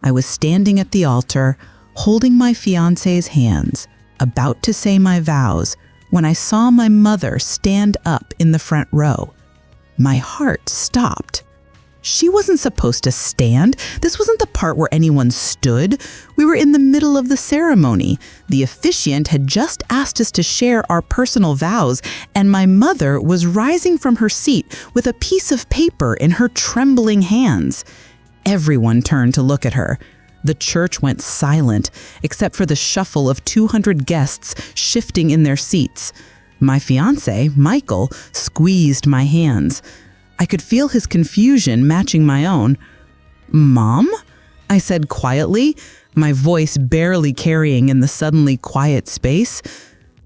I was standing at the altar, holding my fiancé's hands, about to say my vows, when I saw my mother stand up in the front row. My heart stopped. She wasn't supposed to stand. This wasn't the part where anyone stood. We were in the middle of the ceremony. The officiant had just asked us to share our personal vows, and my mother was rising from her seat with a piece of paper in her trembling hands. Everyone turned to look at her. The church went silent, except for the shuffle of 200 guests shifting in their seats. My fiancé, Michael, squeezed my hands. I could feel his confusion matching my own. "Mom?" I said quietly, my voice barely carrying in the suddenly quiet space.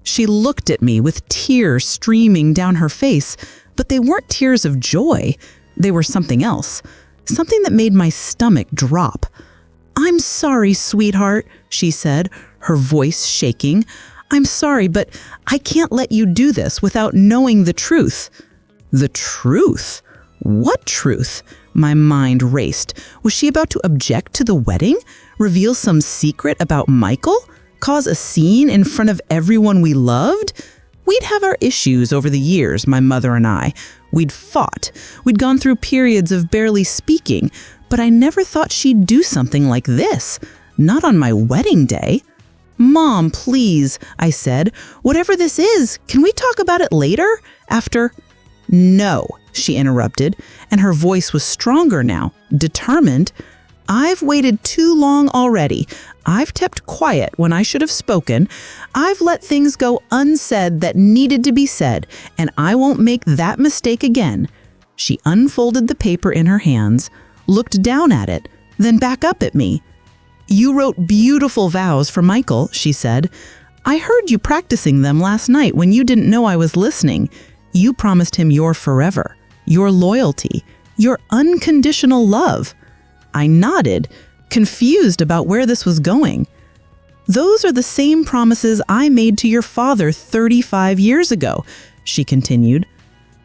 She looked at me with tears streaming down her face, but they weren't tears of joy. They were something else, something that made my stomach drop. "I'm sorry, sweetheart," she said, her voice shaking. "I'm sorry, but I can't let you do this without knowing the truth." The truth? What truth? My mind raced. Was she about to object to the wedding? Reveal some secret about Michael? Cause a scene in front of everyone we loved? We'd have our issues over the years, my mother and I. We'd fought. We'd gone through periods of barely speaking, but I never thought she'd do something like this. Not on my wedding day. "Mom, please," I said. "Whatever this is, can we talk about it later? After?" "No," she interrupted, and her voice was stronger now, determined. "I've waited too long already. I've kept quiet when I should have spoken. I've let things go unsaid that needed to be said, and I won't make that mistake again." She unfolded the paper in her hands, looked down at it, then back up at me. "You wrote beautiful vows for Michael," she said. "I heard you practicing them last night when you didn't know I was listening. You promised him your forever, your loyalty, your unconditional love." I nodded, confused about where this was going. "Those are the same promises I made to your father 35 years ago," she continued.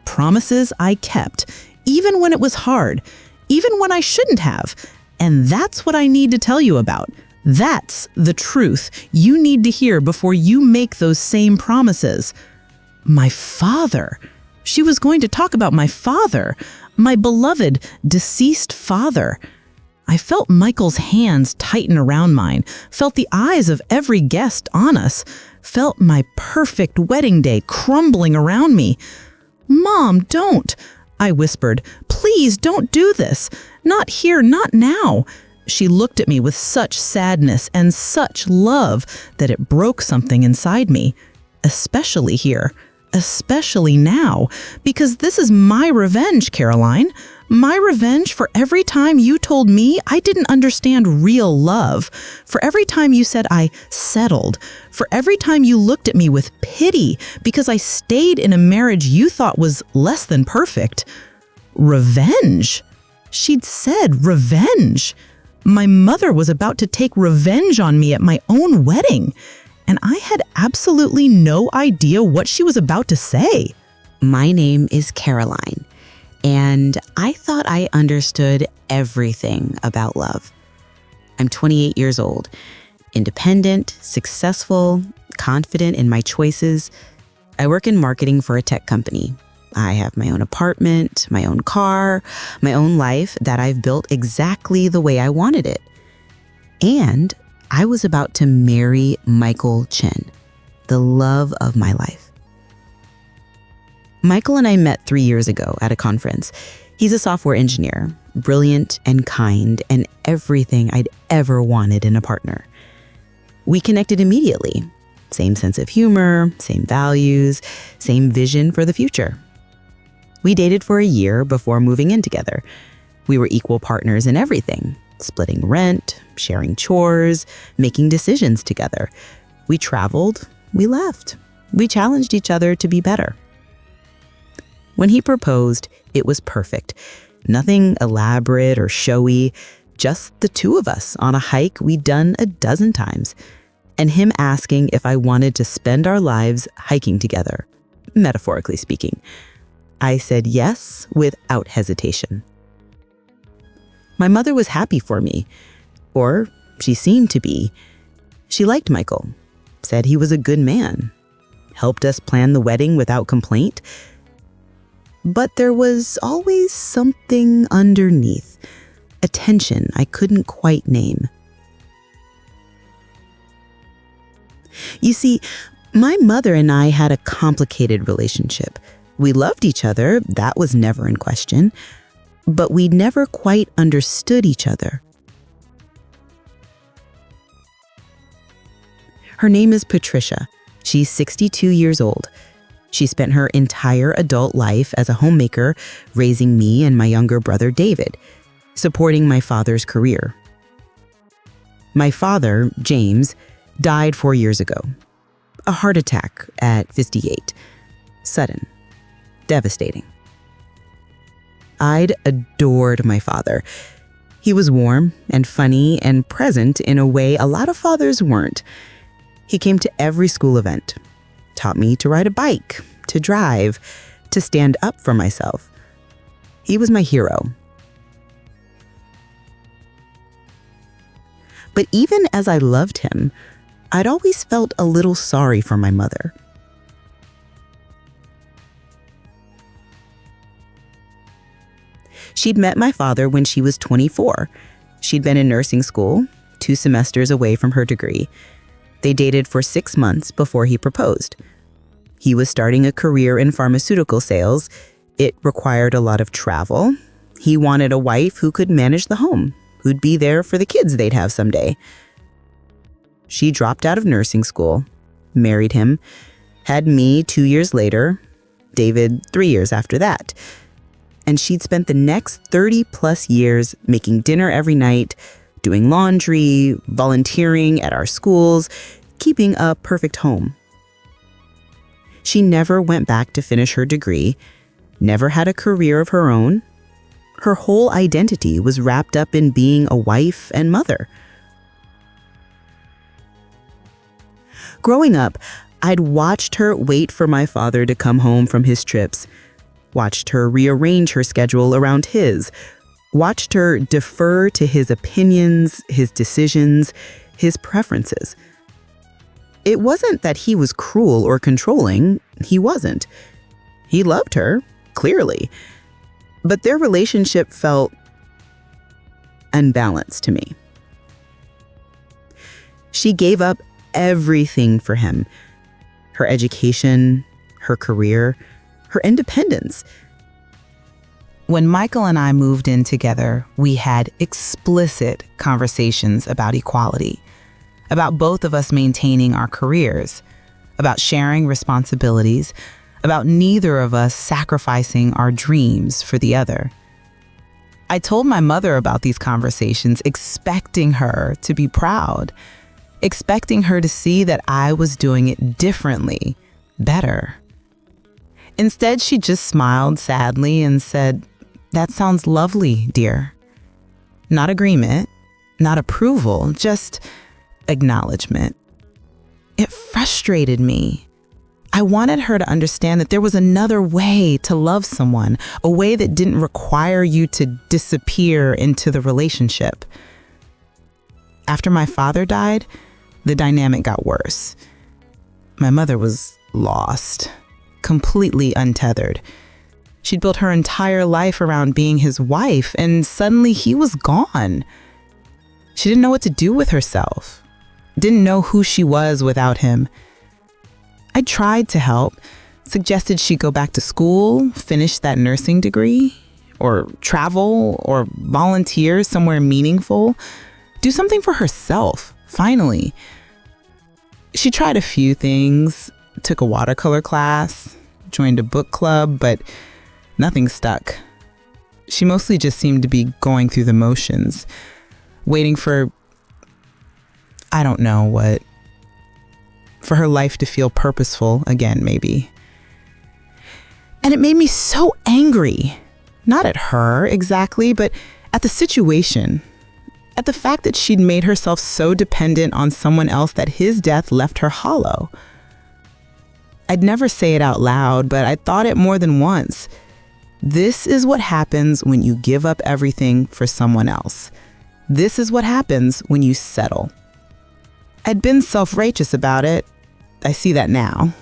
"Promises I kept, even when it was hard, even when I shouldn't have. And that's what I need to tell you about. That's the truth you need to hear before you make those same promises." My father. She was going to talk about my father, my beloved, deceased father. I felt Michael's hands tighten around mine, felt the eyes of every guest on us, felt my perfect wedding day crumbling around me. "Mom, don't," I whispered. "Please don't do this. Not here, not now." She looked at me with such sadness and such love that it broke something inside me, especially here. Especially now, because this is my revenge, Caroline. My revenge for every time you told me I didn't understand real love, for every time you said I settled, for every time you looked at me with pity because I stayed in a marriage you thought was less than perfect. Revenge? She'd said revenge. My mother was about to take revenge on me at my own wedding, and I had absolutely no idea what she was about to say. My name is Caroline, and I thought I understood everything about love. I'm 28 years old, independent, successful, confident in my choices. I work in marketing for a tech company. I have my own apartment, my own car, my own life that I've built exactly the way I wanted it. And I was about to marry Michael Chen, the love of my life. Michael and I met 3 years ago at a conference. He's a software engineer, brilliant and kind, and everything I'd ever wanted in a partner. We connected immediately. Same sense of humor, same values, same vision for the future. We dated for a year before moving in together. We were equal partners in everything, splitting rent, sharing chores, making decisions together. We traveled, we left. We challenged each other to be better. When he proposed, it was perfect. Nothing elaborate or showy, just the two of us on a hike we'd done a dozen times, and him asking if I wanted to spend our lives hiking together, metaphorically speaking. I said yes without hesitation. My mother was happy for me. Or she seemed to be. She liked Michael, said he was a good man, helped us plan the wedding without complaint. But there was always something underneath, a tension I couldn't quite name. You see, my mother and I had a complicated relationship. We loved each other, that was never in question, but we never quite understood each other. Her name is Patricia. She's 62 years old. She spent her entire adult life as a homemaker, raising me and my younger brother David, supporting my father's career. My father, James, died 4 years ago. A heart attack at 58. Sudden. Devastating. I'd adored my father. He was warm and funny and present in a way a lot of fathers weren't. He came to every school event, taught me to ride a bike, to drive, to stand up for myself. He was my hero. But even as I loved him, I'd always felt a little sorry for my mother. She'd met my father when she was 24. She'd been in nursing school, 2 semesters away from her degree. They dated for 6 months before he proposed. He was starting a career in pharmaceutical sales. It required a lot of travel. He wanted a wife who could manage the home, who'd be there for the kids they'd have someday. She dropped out of nursing school, married him, had me 2 years later, David 3 years after that. And she'd spent the next 30 plus years making dinner every night, doing laundry, volunteering at our schools, keeping a perfect home. She never went back to finish her degree, never had a career of her own. Her whole identity was wrapped up in being a wife and mother. Growing up, I'd watched her wait for my father to come home from his trips, watched her rearrange her schedule around his, watched her defer to his opinions, his decisions, his preferences. It wasn't that he was cruel or controlling. He wasn't. He loved her, clearly. But their relationship felt unbalanced to me. She gave up everything for him. Her education, her career, her independence. When Michael and I moved in together, we had explicit conversations about equality, about both of us maintaining our careers, about sharing responsibilities, about neither of us sacrificing our dreams for the other. I told my mother about these conversations, expecting her to be proud, expecting her to see that I was doing it differently, better. Instead, she just smiled sadly and said, "That sounds lovely, dear." Not agreement, not approval, just acknowledgement. It frustrated me. I wanted her to understand that there was another way to love someone, a way that didn't require you to disappear into the relationship. After my father died, the dynamic got worse. My mother was lost, completely untethered. She'd built her entire life around being his wife, and suddenly he was gone. She didn't know what to do with herself, didn't know who she was without him. I tried to help, suggested she go back to school, finish that nursing degree, or travel, or volunteer somewhere meaningful, do something for herself, finally. She tried a few things, took a watercolor class, joined a book club, but nothing stuck. She mostly just seemed to be going through the motions, waiting for, I don't know what, for her life to feel purposeful again, maybe. And it made me so angry, not at her exactly, but at the situation, at the fact that she'd made herself so dependent on someone else that his death left her hollow. I'd never say it out loud, but I thought it more than once. This is what happens when you give up everything for someone else. This is what happens when you settle. I'd been self-righteous about it. I see that now.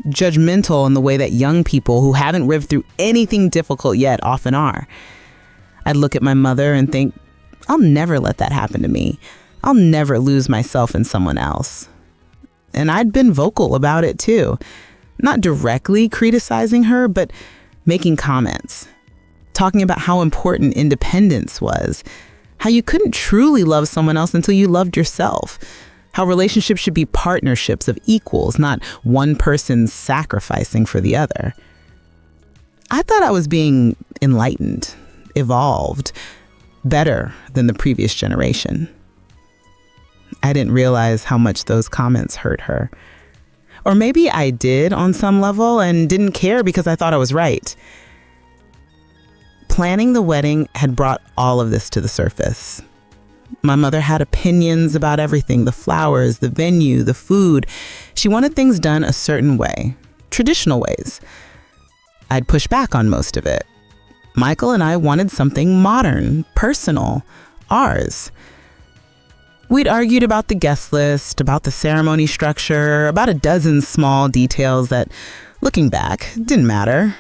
Judgmental in the way that young people who haven't lived through anything difficult yet often are. I'd look at my mother and think, I'll never let that happen to me. I'll never lose myself in someone else. And I'd been vocal about it too. Not directly criticizing her, but making comments. Talking about how important independence was. How you couldn't truly love someone else until you loved yourself. How relationships should be partnerships of equals, not one person sacrificing for the other. I thought I was being enlightened, evolved, better than the previous generation. I didn't realize how much those comments hurt her. Or maybe I did on some level and didn't care because I thought I was right. Planning the wedding had brought all of this to the surface. My mother had opinions about everything, the flowers, the venue, the food. She wanted things done a certain way, traditional ways. I'd push back on most of it. Michael and I wanted something modern, personal, ours. We'd argued about the guest list, about the ceremony structure, about a dozen small details that, looking back, didn't matter.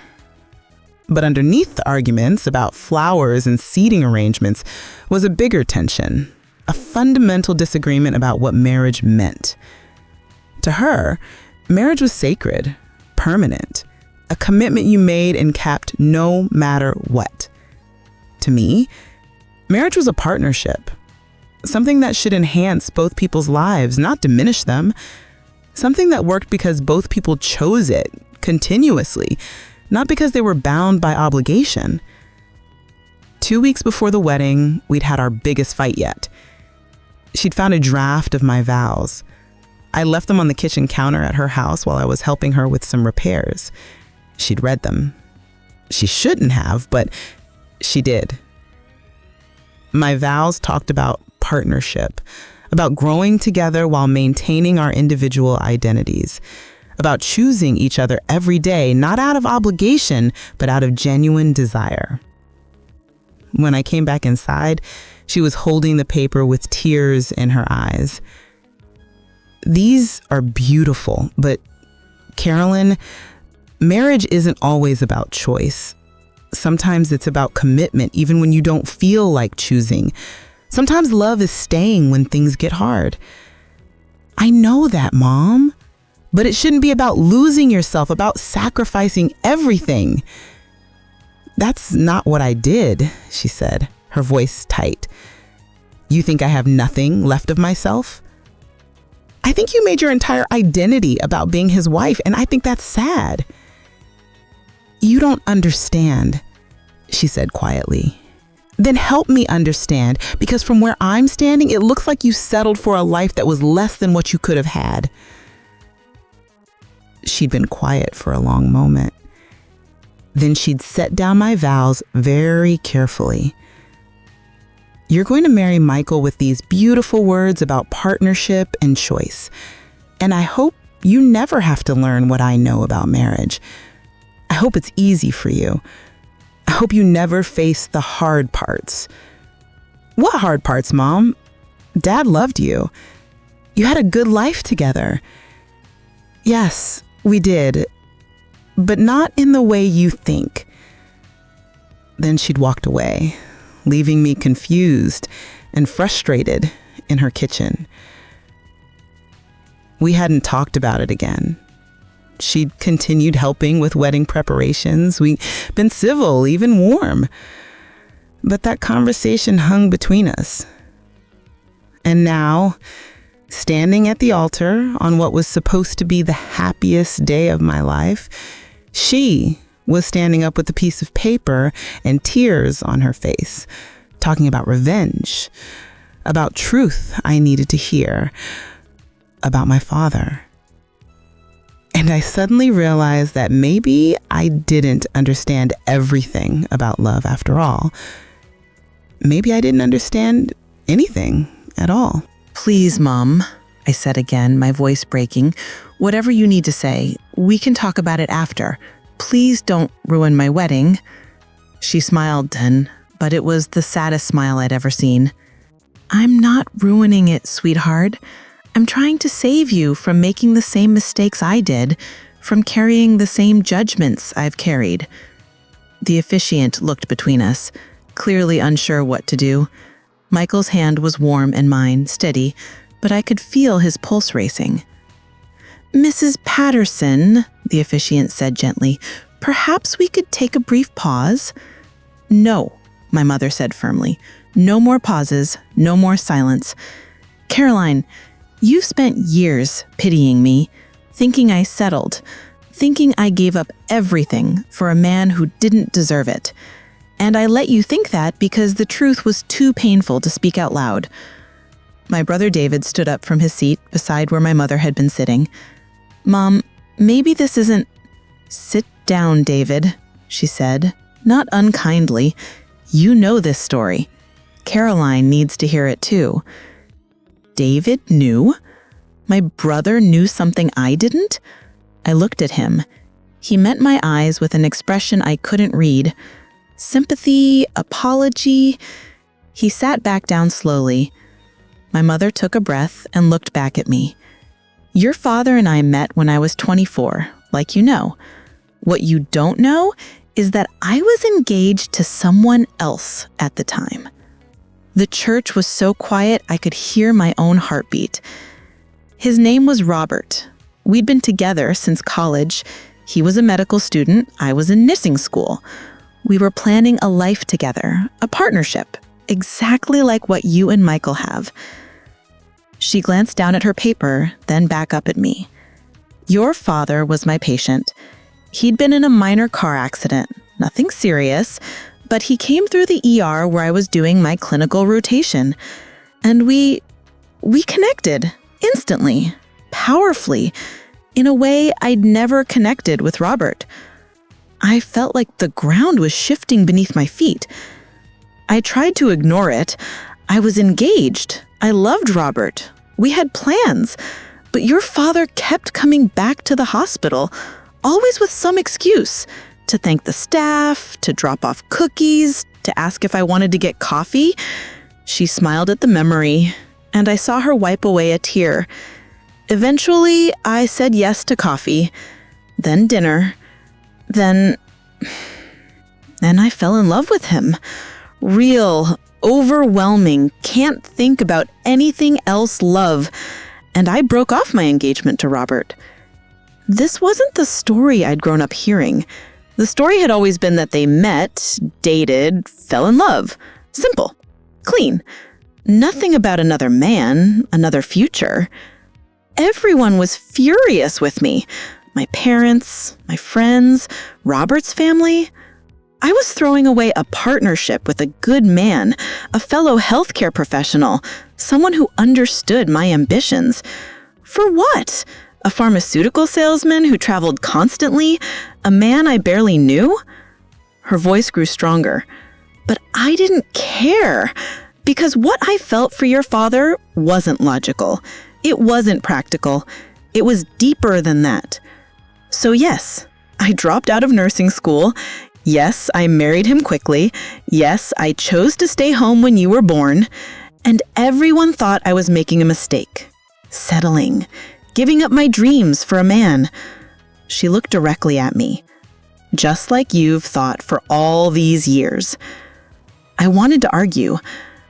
But underneath the arguments about flowers and seating arrangements was a bigger tension, a fundamental disagreement about what marriage meant. To her, marriage was sacred, permanent, a commitment you made and kept no matter what. To me, marriage was a partnership, something that should enhance both people's lives, not diminish them, something that worked because both people chose it continuously, not because they were bound by obligation. 2 weeks before the wedding, we'd had our biggest fight yet. She'd found a draft of my vows. I left them on the kitchen counter at her house while I was helping her with some repairs. She'd read them. She shouldn't have, but she did. My vows talked about partnership, about growing together while maintaining our individual identities, about choosing each other every day, not out of obligation, but out of genuine desire. When I came back inside, she was holding the paper with tears in her eyes. These are beautiful, but Carolyn, marriage isn't always about choice. Sometimes it's about commitment, even when you don't feel like choosing. Sometimes love is staying when things get hard. I know that, Mom. But it shouldn't be about losing yourself, about sacrificing everything. That's not what I did, she said, her voice tight. You think I have nothing left of myself? I think you made your entire identity about being his wife, and I think that's sad. You don't understand, she said quietly. Then help me understand, because from where I'm standing, it looks like you settled for a life that was less than what you could have had. She'd been quiet for a long moment. Then she'd set down my vows very carefully. You're going to marry Michael with these beautiful words about partnership and choice. And I hope you never have to learn what I know about marriage. I hope it's easy for you. I hope you never face the hard parts. What hard parts, Mom? Dad loved you. You had a good life together. Yes, we did, but not in the way you think. Then she'd walked away, leaving me confused and frustrated in her kitchen. We hadn't talked about it again. She'd continued helping with wedding preparations. We'd been civil, even warm. But that conversation hung between us. And now, standing at the altar on what was supposed to be the happiest day of my life, she was standing up with a piece of paper and tears on her face, talking about revenge, about truth I needed to hear, about my father. And I suddenly realized that maybe I didn't understand everything about love after all. Maybe I didn't understand anything at all. Please, Mom, I said again, my voice breaking. Whatever you need to say, we can talk about it after. Please don't ruin my wedding. She smiled then, but it was the saddest smile I'd ever seen. I'm not ruining it, sweetheart. I'm trying to save you from making the same mistakes I did, from carrying the same judgments I've carried. The officiant looked between us, clearly unsure what to do. Michael's hand was warm and mine, steady, but I could feel his pulse racing. Mrs. Patterson, the officiant said gently, perhaps we could take a brief pause? No, my mother said firmly. No more pauses, no more silence. Caroline, you've spent years pitying me, thinking I settled, thinking I gave up everything for a man who didn't deserve it. And I let you think that because the truth was too painful to speak out loud. My brother David stood up from his seat beside where my mother had been sitting. Mom, maybe this isn't... Sit down, David, she said, not unkindly. You know this story. Caroline needs to hear it too. David knew? My brother knew something I didn't? I looked at him. He met my eyes with an expression I couldn't read. Sympathy, apology. He sat back down slowly. My mother took a breath and looked back at me. Your father and I met when I was 24, like you know. What you don't know is that I was engaged to someone else at the time. The church was so quiet I could hear my own heartbeat. His name was Robert. We'd been together since college. He was a medical student, I was in nursing school. We were planning a life together, a partnership, exactly like what you and Michael have. She glanced down at her paper, then back up at me. Your father was my patient. He'd been in a minor car accident, nothing serious, but he came through the ER where I was doing my clinical rotation. And we connected, instantly, powerfully, in a way I'd never connected with Robert. I felt like the ground was shifting beneath my feet. I tried to ignore it. I was engaged. I loved Robert. We had plans. But your father kept coming back to the hospital, always with some excuse, to thank the staff, to drop off cookies, to ask if I wanted to get coffee. She smiled at the memory, and I saw her wipe away a tear. Eventually, I said yes to coffee, then dinner. Then I fell in love with him. Real, overwhelming, can't think about anything else love. And I broke off my engagement to Robert. This wasn't the story I'd grown up hearing. The story had always been that they met, dated, fell in love. Simple. Clean. Nothing about another man, another future. Everyone was furious with me. My parents, my friends, Robert's family. I was throwing away a partnership with a good man, a fellow healthcare professional, someone who understood my ambitions. For what? A pharmaceutical salesman who traveled constantly? A man I barely knew? Her voice grew stronger. But I didn't care, because what I felt for your father wasn't logical. It wasn't practical. It was deeper than that. So yes, I dropped out of nursing school. Yes, I married him quickly. Yes, I chose to stay home when you were born. And everyone thought I was making a mistake. Settling. Giving up my dreams for a man. She looked directly at me. Just like you've thought for all these years. I wanted to argue,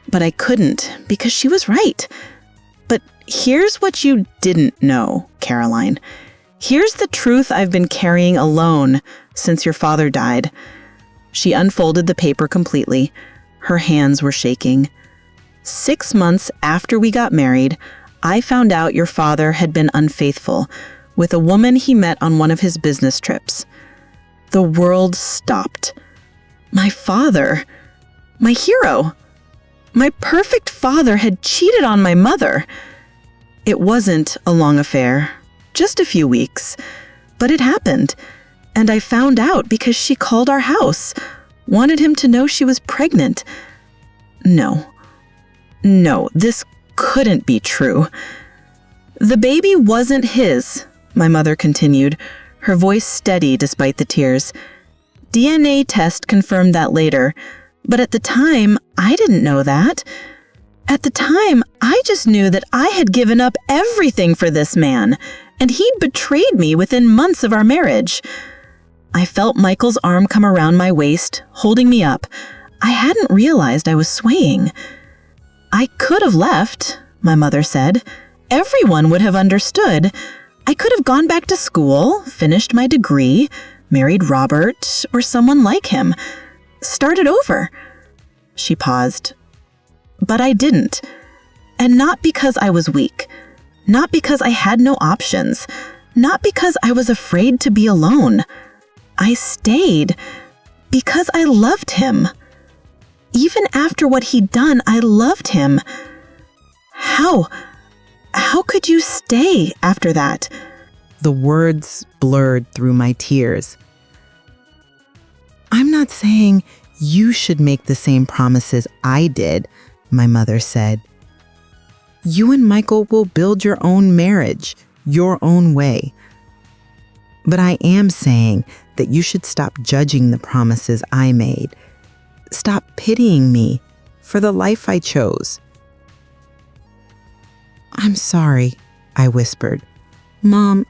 but I couldn't because she was right. But here's what you didn't know, Caroline. Here's the truth I've been carrying alone since your father died. She unfolded the paper completely. Her hands were shaking. 6 months after we got married, I found out your father had been unfaithful with a woman he met on one of his business trips. The world stopped. My father, my hero, my perfect father had cheated on my mother. It wasn't a long affair. Just a few weeks. But it happened. And I found out because she called our house, wanted him to know she was pregnant. No, this couldn't be true. The baby wasn't his, my mother continued, her voice steady despite the tears. DNA test confirmed that later, but at the time, I didn't know that. At the time, I just knew that I had given up everything for this man, and he'd betrayed me within months of our marriage. I felt Michael's arm come around my waist, holding me up. I hadn't realized I was swaying. I could have left, my mother said. Everyone would have understood. I could have gone back to school, finished my degree, married Robert or someone like him, started over. She paused. But I didn't. And not because I was weak. Not because I had no options. Not because I was afraid to be alone. I stayed because I loved him. Even after what he'd done, I loved him. How could you stay after that? The words blurred through my tears. I'm not saying you should make the same promises I did, my mother said. You and Michael will build your own marriage, your own way. But I am saying that you should stop judging the promises I made. Stop pitying me for the life I chose. I'm sorry, I whispered. Mom,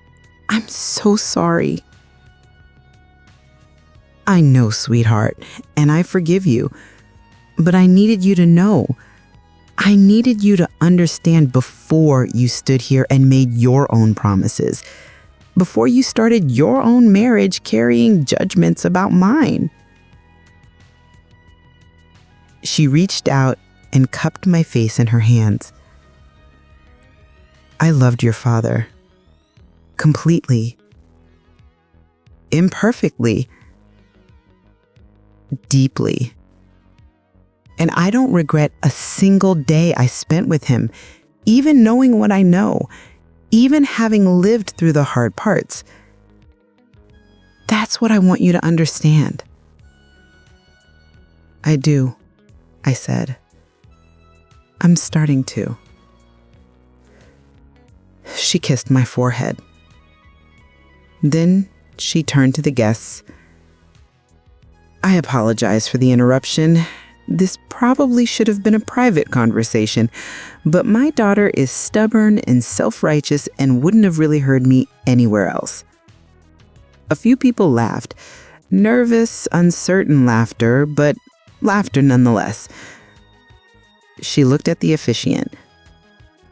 I'm so sorry. I know, sweetheart, and I forgive you. But I needed you to know. I needed you to understand before you stood here and made your own promises. Before you started your own marriage carrying judgments about mine. She reached out and cupped my face in her hands. I loved your father. Completely. Imperfectly. Deeply. And I don't regret a single day I spent with him, even knowing what I know, even having lived through the hard parts. That's what I want you to understand. I do, I said. I'm starting to. She kissed my forehead. Then she turned to the guests. I apologize for the interruption. This probably should have been a private conversation, but my daughter is stubborn and self-righteous and wouldn't have really heard me anywhere else. A few people laughed. Nervous, uncertain laughter, but laughter nonetheless. She looked at the officiant.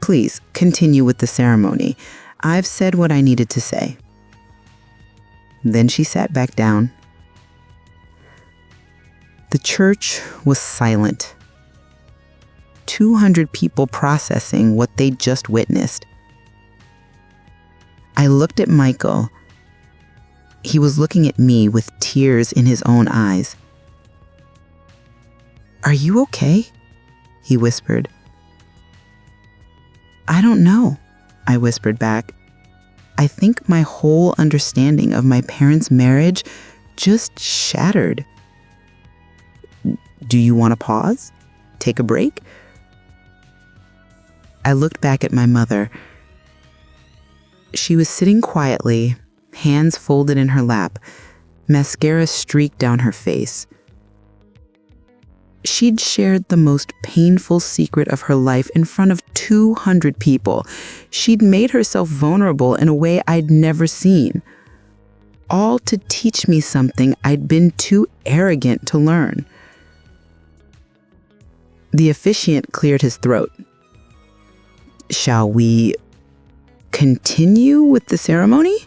Please continue with the ceremony. I've said what I needed to say. Then she sat back down. The church was silent. 200 people processing what they'd just witnessed. I looked at Michael. He was looking at me with tears in his own eyes. Are you okay? He whispered. I don't know, I whispered back. I think my whole understanding of my parents' marriage just shattered. Do you want to pause? Take a break? I looked back at my mother. She was sitting quietly, hands folded in her lap, mascara streaked down her face. She'd shared the most painful secret of her life in front of 200 people. She'd made herself vulnerable in a way I'd never seen. All to teach me something I'd been too arrogant to learn. The officiant cleared his throat. Shall we continue with the ceremony?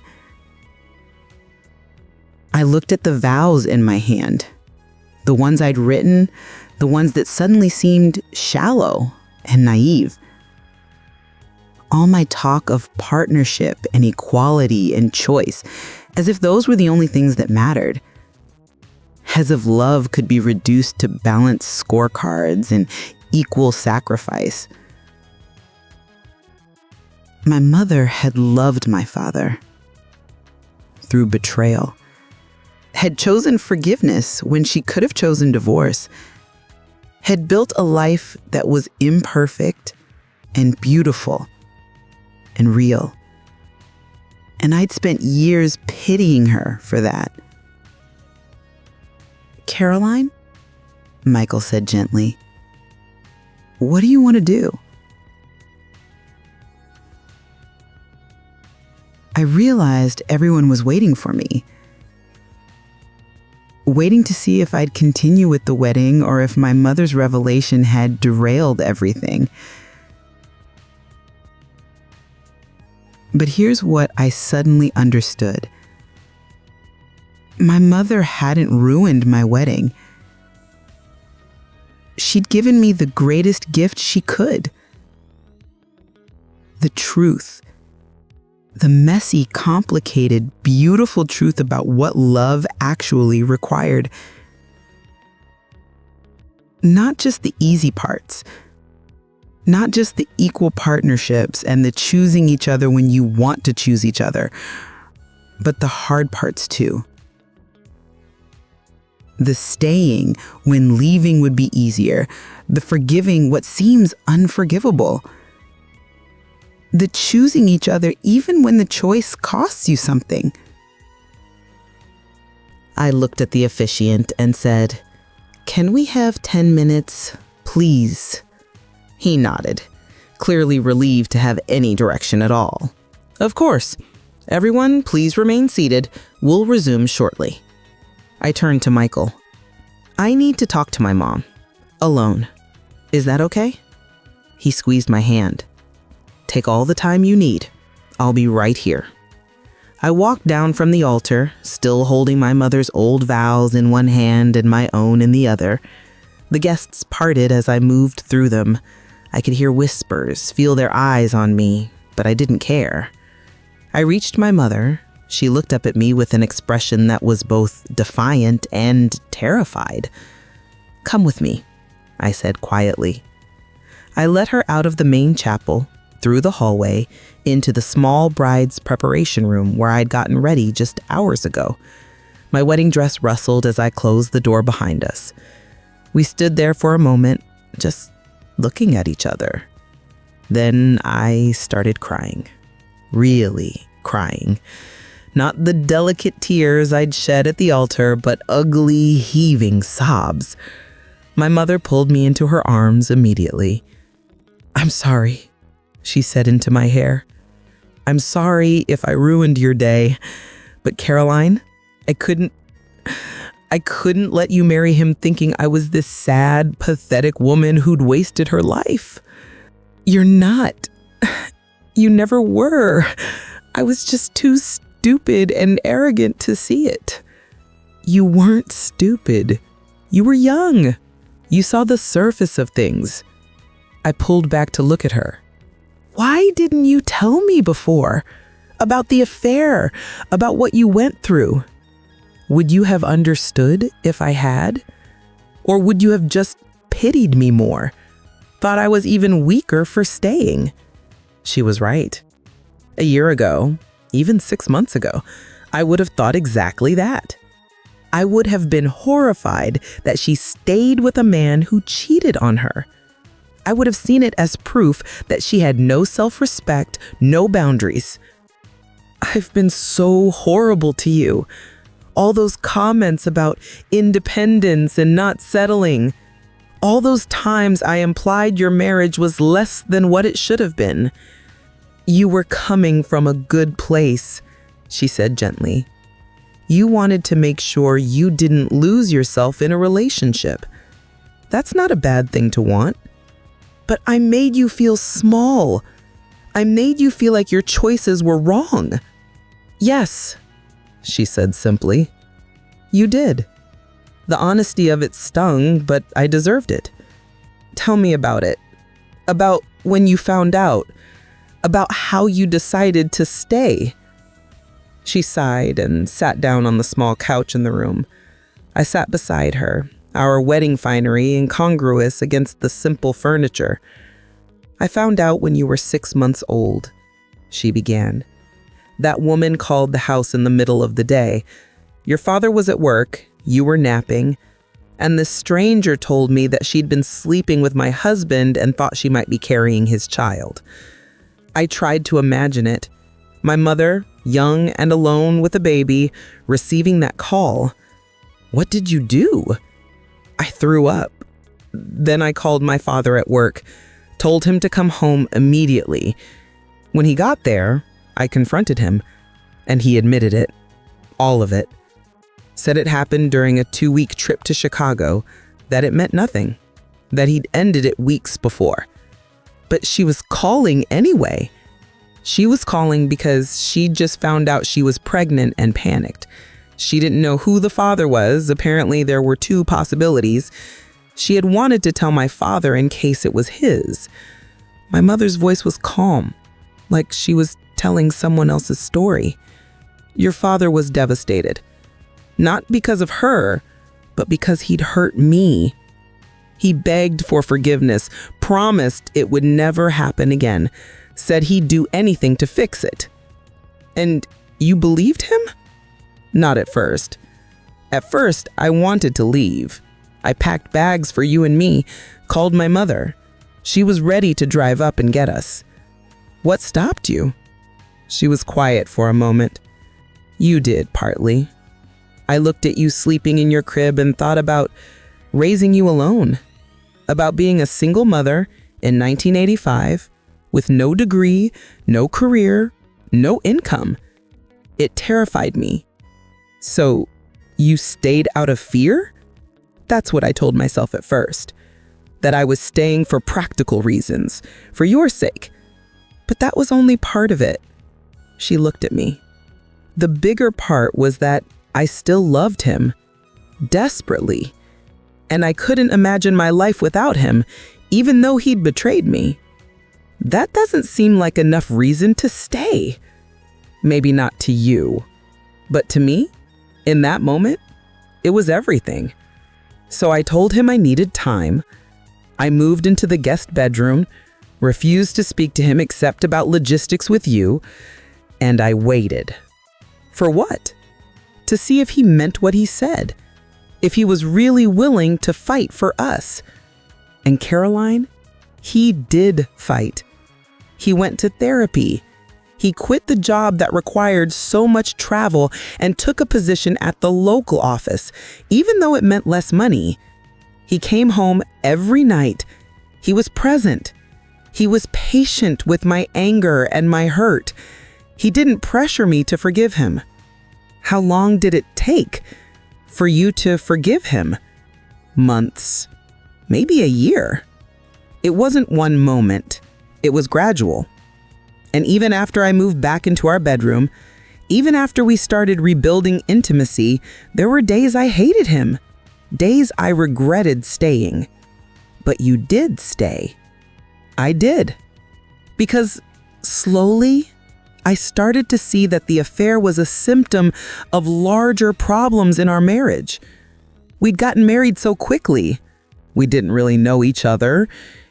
I looked at the vows in my hand, the ones I'd written, the ones that suddenly seemed shallow and naive. All my talk of partnership and equality and choice, as if those were the only things that mattered. As if love could be reduced to balanced scorecards and equal sacrifice. My mother had loved my father through betrayal, had chosen forgiveness when she could have chosen divorce, had built a life that was imperfect and beautiful and real. And I'd spent years pitying her for that. Caroline, Michael said gently, What do you want to do? I realized everyone was waiting for me, waiting to see if I'd continue with the wedding or if my mother's revelation had derailed everything. But here's what I suddenly understood. My mother hadn't ruined my wedding. She'd given me the greatest gift she could. The truth. The messy, complicated, beautiful truth about what love actually required. Not just the easy parts. Not just the equal partnerships and the choosing each other when you want to choose each other, but the hard parts too. The staying when leaving would be easier, the forgiving what seems unforgivable, the choosing each other even when the choice costs you something. I looked at the officiant and said, "Can we have 10 minutes, please?" He nodded, clearly relieved to have any direction at all. "Of course. Everyone, please remain seated. We'll resume shortly." I turned to Michael. "I need to talk to my mom. Alone. Is that okay?" He squeezed my hand. "Take all the time you need. I'll be right here." I walked down from the altar, still holding my mother's old vows in one hand and my own in the other. The guests parted as I moved through them. I could hear whispers, feel their eyes on me, but I didn't care. I reached my mother. She looked up at me with an expression that was both defiant and terrified. "Come with me," I said quietly. I led her out of the main chapel, through the hallway, into the small bride's preparation room where I'd gotten ready just hours ago. My wedding dress rustled as I closed the door behind us. We stood there for a moment, just looking at each other. Then I started crying. Really crying. Not the delicate tears I'd shed at the altar, but ugly, heaving sobs. My mother pulled me into her arms immediately. "I'm sorry," she said into my hair. "I'm sorry if I ruined your day. But Caroline, I couldn't let you marry him thinking I was this sad, pathetic woman who'd wasted her life. You're not. You never were. I was just too stupid and arrogant to see it." "You weren't stupid. You were young. You saw the surface of things." I pulled back to look at her. "Why didn't you tell me before? About the affair, about what you went through? Would you have understood if I had? Or would you have just pitied me more? Thought I was even weaker for staying?" She was right. A year ago, even 6 months ago, I would have thought exactly that. I would have been horrified that she stayed with a man who cheated on her. I would have seen it as proof that she had no self-respect, no boundaries. "I've been so horrible to you. All those comments about independence and not settling. All those times I implied your marriage was less than what it should have been. You were coming from a good place," she said gently. "You wanted to make sure you didn't lose yourself in a relationship. That's not a bad thing to want. But I made you feel small. I made you feel like your choices were wrong." "Yes," she said simply. "You did. The honesty of it stung, but I deserved it. Tell me about it. About when you found out. About how you decided to stay." She sighed and sat down on the small couch in the room. I sat beside her, our wedding finery incongruous against the simple furniture. "I found out when you were 6 months old," she began. "That woman called the house in the middle of the day. Your father was at work, you were napping, and this stranger told me that she'd been sleeping with my husband and thought she might be carrying his child. I tried to imagine it. My mother, young and alone with a baby, receiving that call. What did you do?" "I threw up. Then I called my father at work, told him to come home immediately. When he got there, I confronted him, and he admitted it. All of it. Said it happened during a 2-week trip to Chicago, that it meant nothing, that he'd ended it weeks before. But she was calling anyway. She was calling because she just found out she was pregnant and panicked. She didn't know who the father was. Apparently, there were 2 possibilities. She had wanted to tell my father in case it was his. My mother's voice was calm, like she was telling someone else's story. Your father was devastated. Not because of her, but because he'd hurt me. He begged for forgiveness, promised it would never happen again, said he'd do anything to fix it. And you believed him? Not at first. At first, I wanted to leave. I packed bags for you and me, called my mother. She was ready to drive up and get us. What stopped you? She was quiet for a moment. You did, partly. I looked at you sleeping in your crib and thought about raising you alone, about being a single mother in 1985 with no degree, no career, no income. It terrified me. So you stayed out of fear? That's what I told myself at first, that I was staying for practical reasons, for your sake. But that was only part of it. She looked at me. The bigger part was that I still loved him, desperately, and I couldn't imagine my life without him, even though he'd betrayed me. That doesn't seem like enough reason to stay. Maybe not to you, but to me, in that moment, it was everything. So I told him I needed time. I moved into the guest bedroom, refused to speak to him except about logistics with you, and I waited. For what? To see if he meant what he said, if he was really willing to fight for us. And Caroline, he did fight. He went to therapy. He quit the job that required so much travel and took a position at the local office, even though it meant less money. He came home every night. He was present. He was patient with my anger and my hurt. He didn't pressure me to forgive him. How long did it take for you to forgive him? Months, maybe a year. It wasn't one moment. It was gradual. And even after I moved back into our bedroom, even after we started rebuilding intimacy, there were days I hated him, days I regretted staying. But you did stay. I did. Because slowly, I started to see that the affair was a symptom of larger problems in our marriage. We'd gotten married so quickly. We didn't really know each other.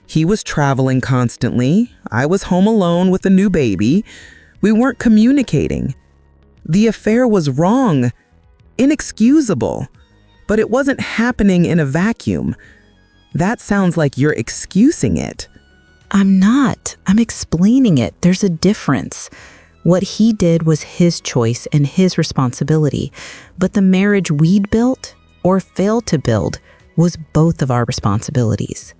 He was traveling constantly. I was home alone with a new baby. We weren't communicating. The affair was wrong, inexcusable, but it wasn't happening in a vacuum. That sounds like you're excusing it. I'm not. I'm explaining it. There's a difference. What he did was his choice and his responsibility, but the marriage we'd built or failed to build was both of our responsibilities.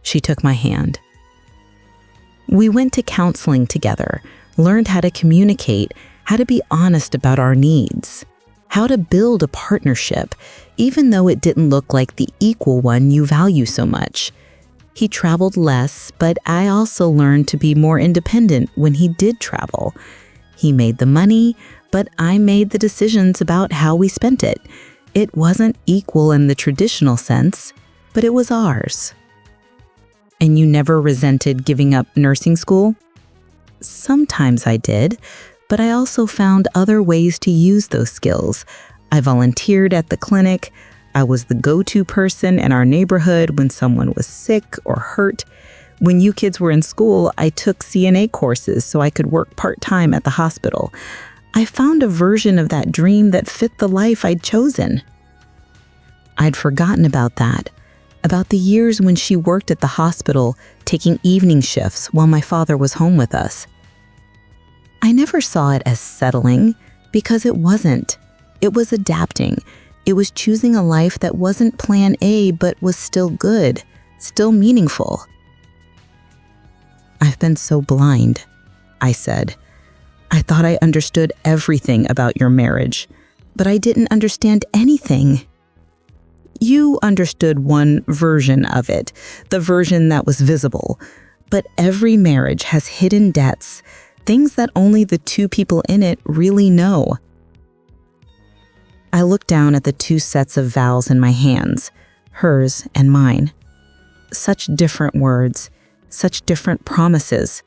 She took my hand. We went to counseling together, learned how to communicate, how to be honest about our needs, how to build a partnership, even though it didn't look like the equal one you value so much. He traveled less, but I also learned to be more independent when he did travel. He made the money, but I made the decisions about how we spent it. It wasn't equal in the traditional sense, but it was ours. And you never resented giving up nursing school? Sometimes I did, but I also found other ways to use those skills. I volunteered at the clinic. I was the go-to person in our neighborhood when someone was sick or hurt. When you kids were in school, I took CNA courses so I could work part-time at the hospital. I found a version of that dream that fit the life I'd chosen. I'd forgotten about that. About the years when she worked at the hospital, taking evening shifts while my father was home with us. I never saw it as settling because it wasn't. It was adapting, It was choosing a life that wasn't plan A, but was still good, still meaningful. I've been so blind, I said. I thought I understood everything about your marriage, but I didn't understand anything. You understood one version of it, the version that was visible, but every marriage has hidden debts, things that only the two people in it really know. I looked down at the two sets of vows in my hands, hers and mine. Such different words, such different promises.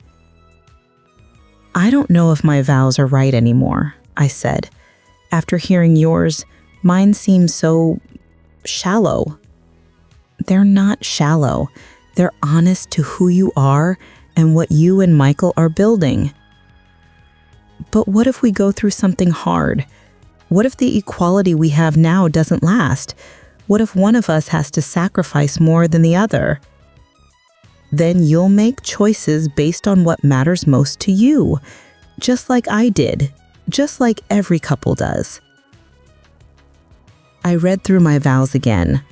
I don't know if my vows are right anymore, I said. After hearing yours, mine seem so shallow. They're not shallow. They're honest to who you are and what you and Michael are building. But what if we go through something hard? What if the equality we have now doesn't last? What if one of us has to sacrifice more than the other? Then you'll make choices based on what matters most to you, just like I did, just like every couple does. I read through my vows again,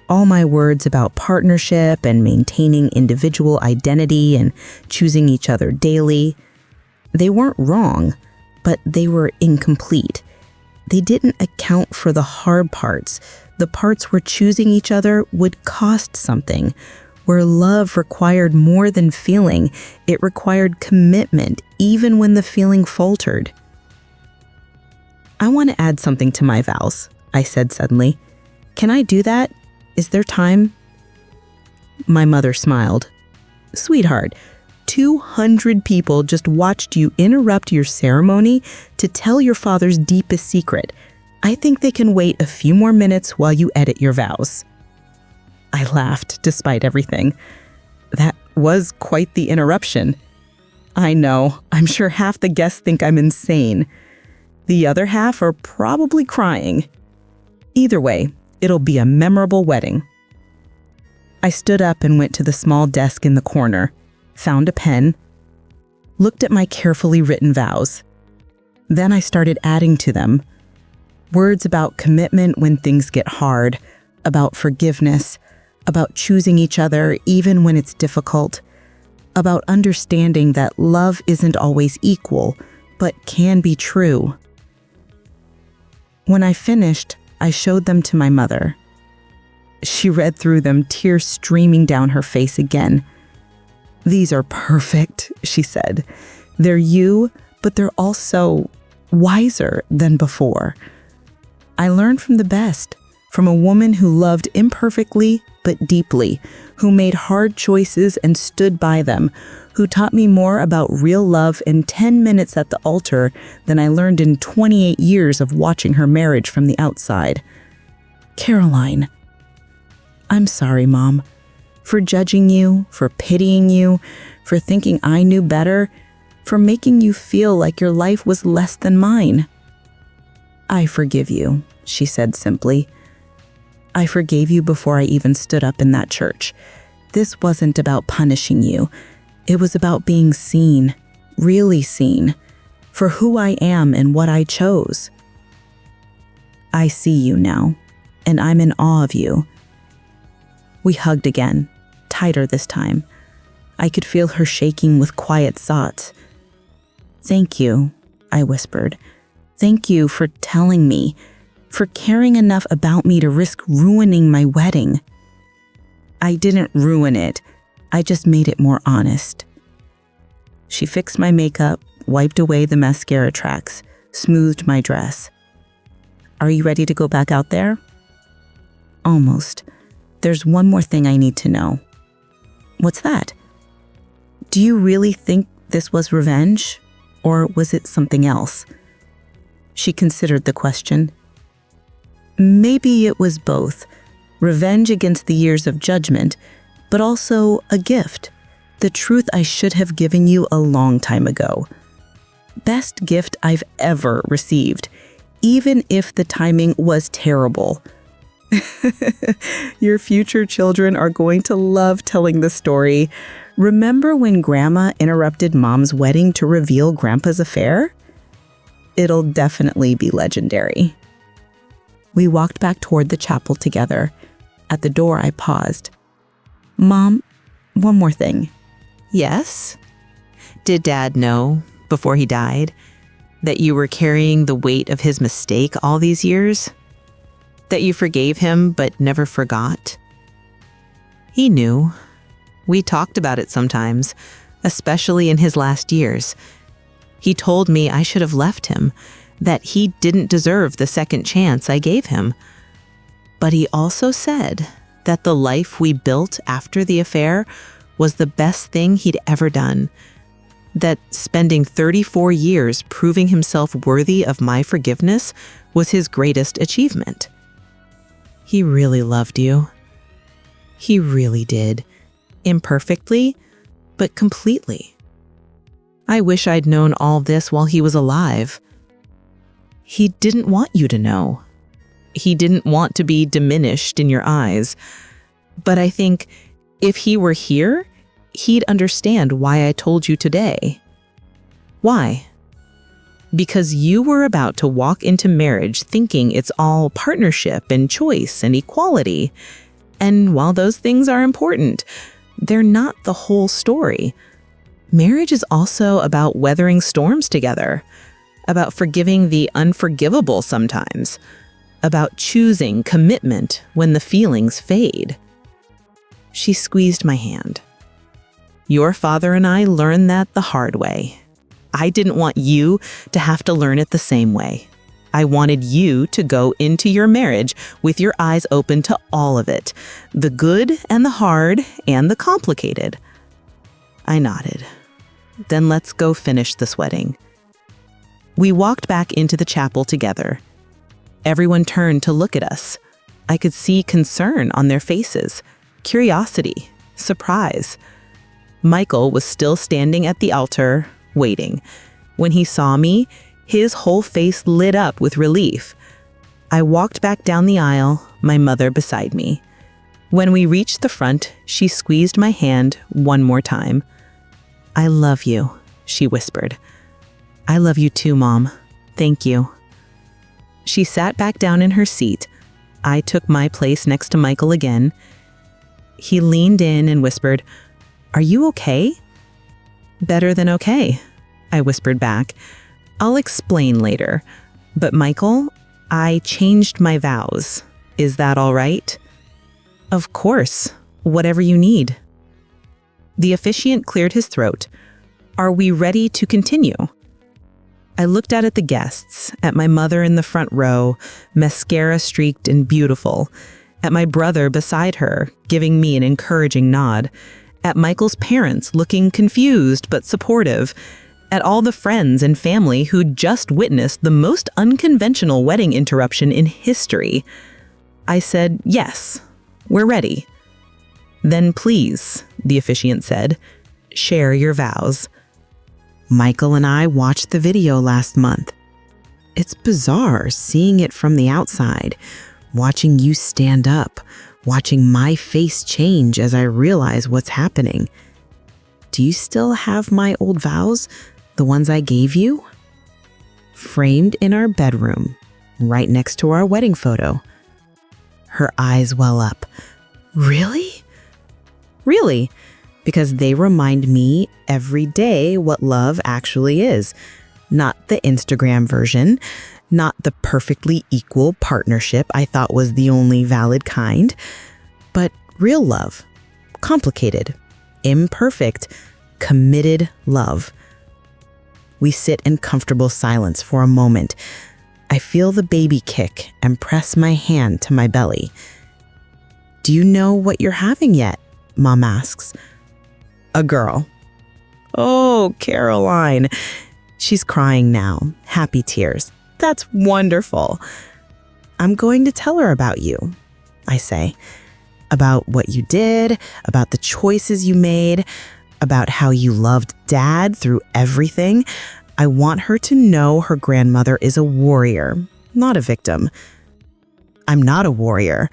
all my words about partnership and maintaining individual identity and choosing each other daily. They weren't wrong, but they were incomplete. They didn't account for the hard parts, the parts where choosing each other would cost something, where love required more than feeling. It required commitment, even when the feeling faltered. I want to add something to my vows, I said suddenly. Can I do that? Is there time? My mother smiled. Sweetheart, 200 people just watched you interrupt your ceremony to tell your father's deepest secret. I think they can wait a few more minutes while you edit your vows. I laughed despite everything. That was quite the interruption. I know, I'm sure half the guests think I'm insane. The other half are probably crying. Either way, it'll be a memorable wedding. I stood up and went to the small desk in the corner, found a pen, looked at my carefully written vows. Then I started adding to them. Words about commitment when things get hard, about forgiveness, about choosing each other even when it's difficult, about understanding that love isn't always equal, but can be true. When I finished, I showed them to my mother. She read through them, tears streaming down her face again. These are perfect, she said. They're you, but they're also wiser than before. I learned from the best, from a woman who loved imperfectly but deeply, who made hard choices and stood by them, who taught me more about real love in 10 minutes at the altar than I learned in 28 years of watching her marriage from the outside. Caroline. I'm sorry, Mom, for judging you, for pitying you, for thinking I knew better, for making you feel like your life was less than mine. I forgive you, she said simply. I forgave you before I even stood up in that church. This wasn't about punishing you. It was about being seen, really seen, for who I am and what I chose. I see you now, and I'm in awe of you. We hugged again, tighter this time. I could feel her shaking with quiet sobs. Thank you, I whispered. Thank you for telling me, for caring enough about me to risk ruining my wedding. I didn't ruin it. I just made it more honest. She fixed my makeup, wiped away the mascara tracks, smoothed my dress. Are you ready to go back out there? Almost. There's one more thing I need to know. What's that? Do you really think this was revenge, or was it something else? She considered the question. Maybe it was both. Revenge against the years of judgment, but also a gift. The truth I should have given you a long time ago. Best gift I've ever received, even if the timing was terrible. Your future children are going to love telling the story. Remember when Grandma interrupted Mom's wedding to reveal Grandpa's affair? It'll definitely be legendary. We walked back toward the chapel together. At the door, I paused. Mom, one more thing. Yes? Did Dad know, before he died, that you were carrying the weight of his mistake all these years? That you forgave him but never forgot? He knew. We talked about it sometimes, especially in his last years. He told me I should have left him, that he didn't deserve the second chance I gave him. But he also said that the life we built after the affair was the best thing he'd ever done. That spending 34 years proving himself worthy of my forgiveness was his greatest achievement. He really loved you. He really did. Imperfectly, but completely. I wish I'd known all this while he was alive. He didn't want you to know. He didn't want to be diminished in your eyes. But I think if he were here, he'd understand why I told you today. Why? Because you were about to walk into marriage thinking it's all partnership and choice and equality. And while those things are important, they're not the whole story. Marriage is also about weathering storms together, about forgiving the unforgivable sometimes, about choosing commitment when the feelings fade. She squeezed my hand. Your father and I learned that the hard way. I didn't want you to have to learn it the same way. I wanted you to go into your marriage with your eyes open to all of it, the good and the hard and the complicated. I nodded. Then let's go finish this wedding. We walked back into the chapel together. Everyone turned to look at us. I could see concern on their faces, curiosity, surprise. Michael was still standing at the altar, waiting. When he saw me, his whole face lit up with relief. I walked back down the aisle, my mother beside me. When we reached the front, she squeezed my hand one more time. I love you, she whispered. I love you too, Mom. Thank you. She sat back down in her seat. I took my place next to Michael again. He leaned in and whispered, Are you okay? Better than okay, I whispered back. I'll explain later. But Michael, I changed my vows. Is that all right? Of course, whatever you need. The officiant cleared his throat. Are we ready to continue? I looked out at the guests, at my mother in the front row, mascara-streaked and beautiful, at my brother beside her, giving me an encouraging nod, at Michael's parents looking confused but supportive, at all the friends and family who'd just witnessed the most unconventional wedding interruption in history. I said, yes, we're ready. Then please, the officiant said, share your vows. Michael and I watched the video last month. It's bizarre seeing it from the outside, watching you stand up, watching my face change as I realize what's happening. Do you still have my old vows, the ones I gave you? Framed in our bedroom, right next to our wedding photo. Her eyes well up. Really? Really, because they remind me every day what love actually is. Not the Instagram version, not the perfectly equal partnership I thought was the only valid kind, but real love, complicated, imperfect, committed love. We sit in comfortable silence for a moment. I feel the baby kick and press my hand to my belly. Do you know what you're having yet? Mom asks. A girl. Oh, Caroline. She's crying now, happy tears. That's wonderful. I'm going to tell her about you, I say. About what you did, about the choices you made, about how you loved Dad through everything. I want her to know her grandmother is a warrior, not a victim. I'm not a warrior.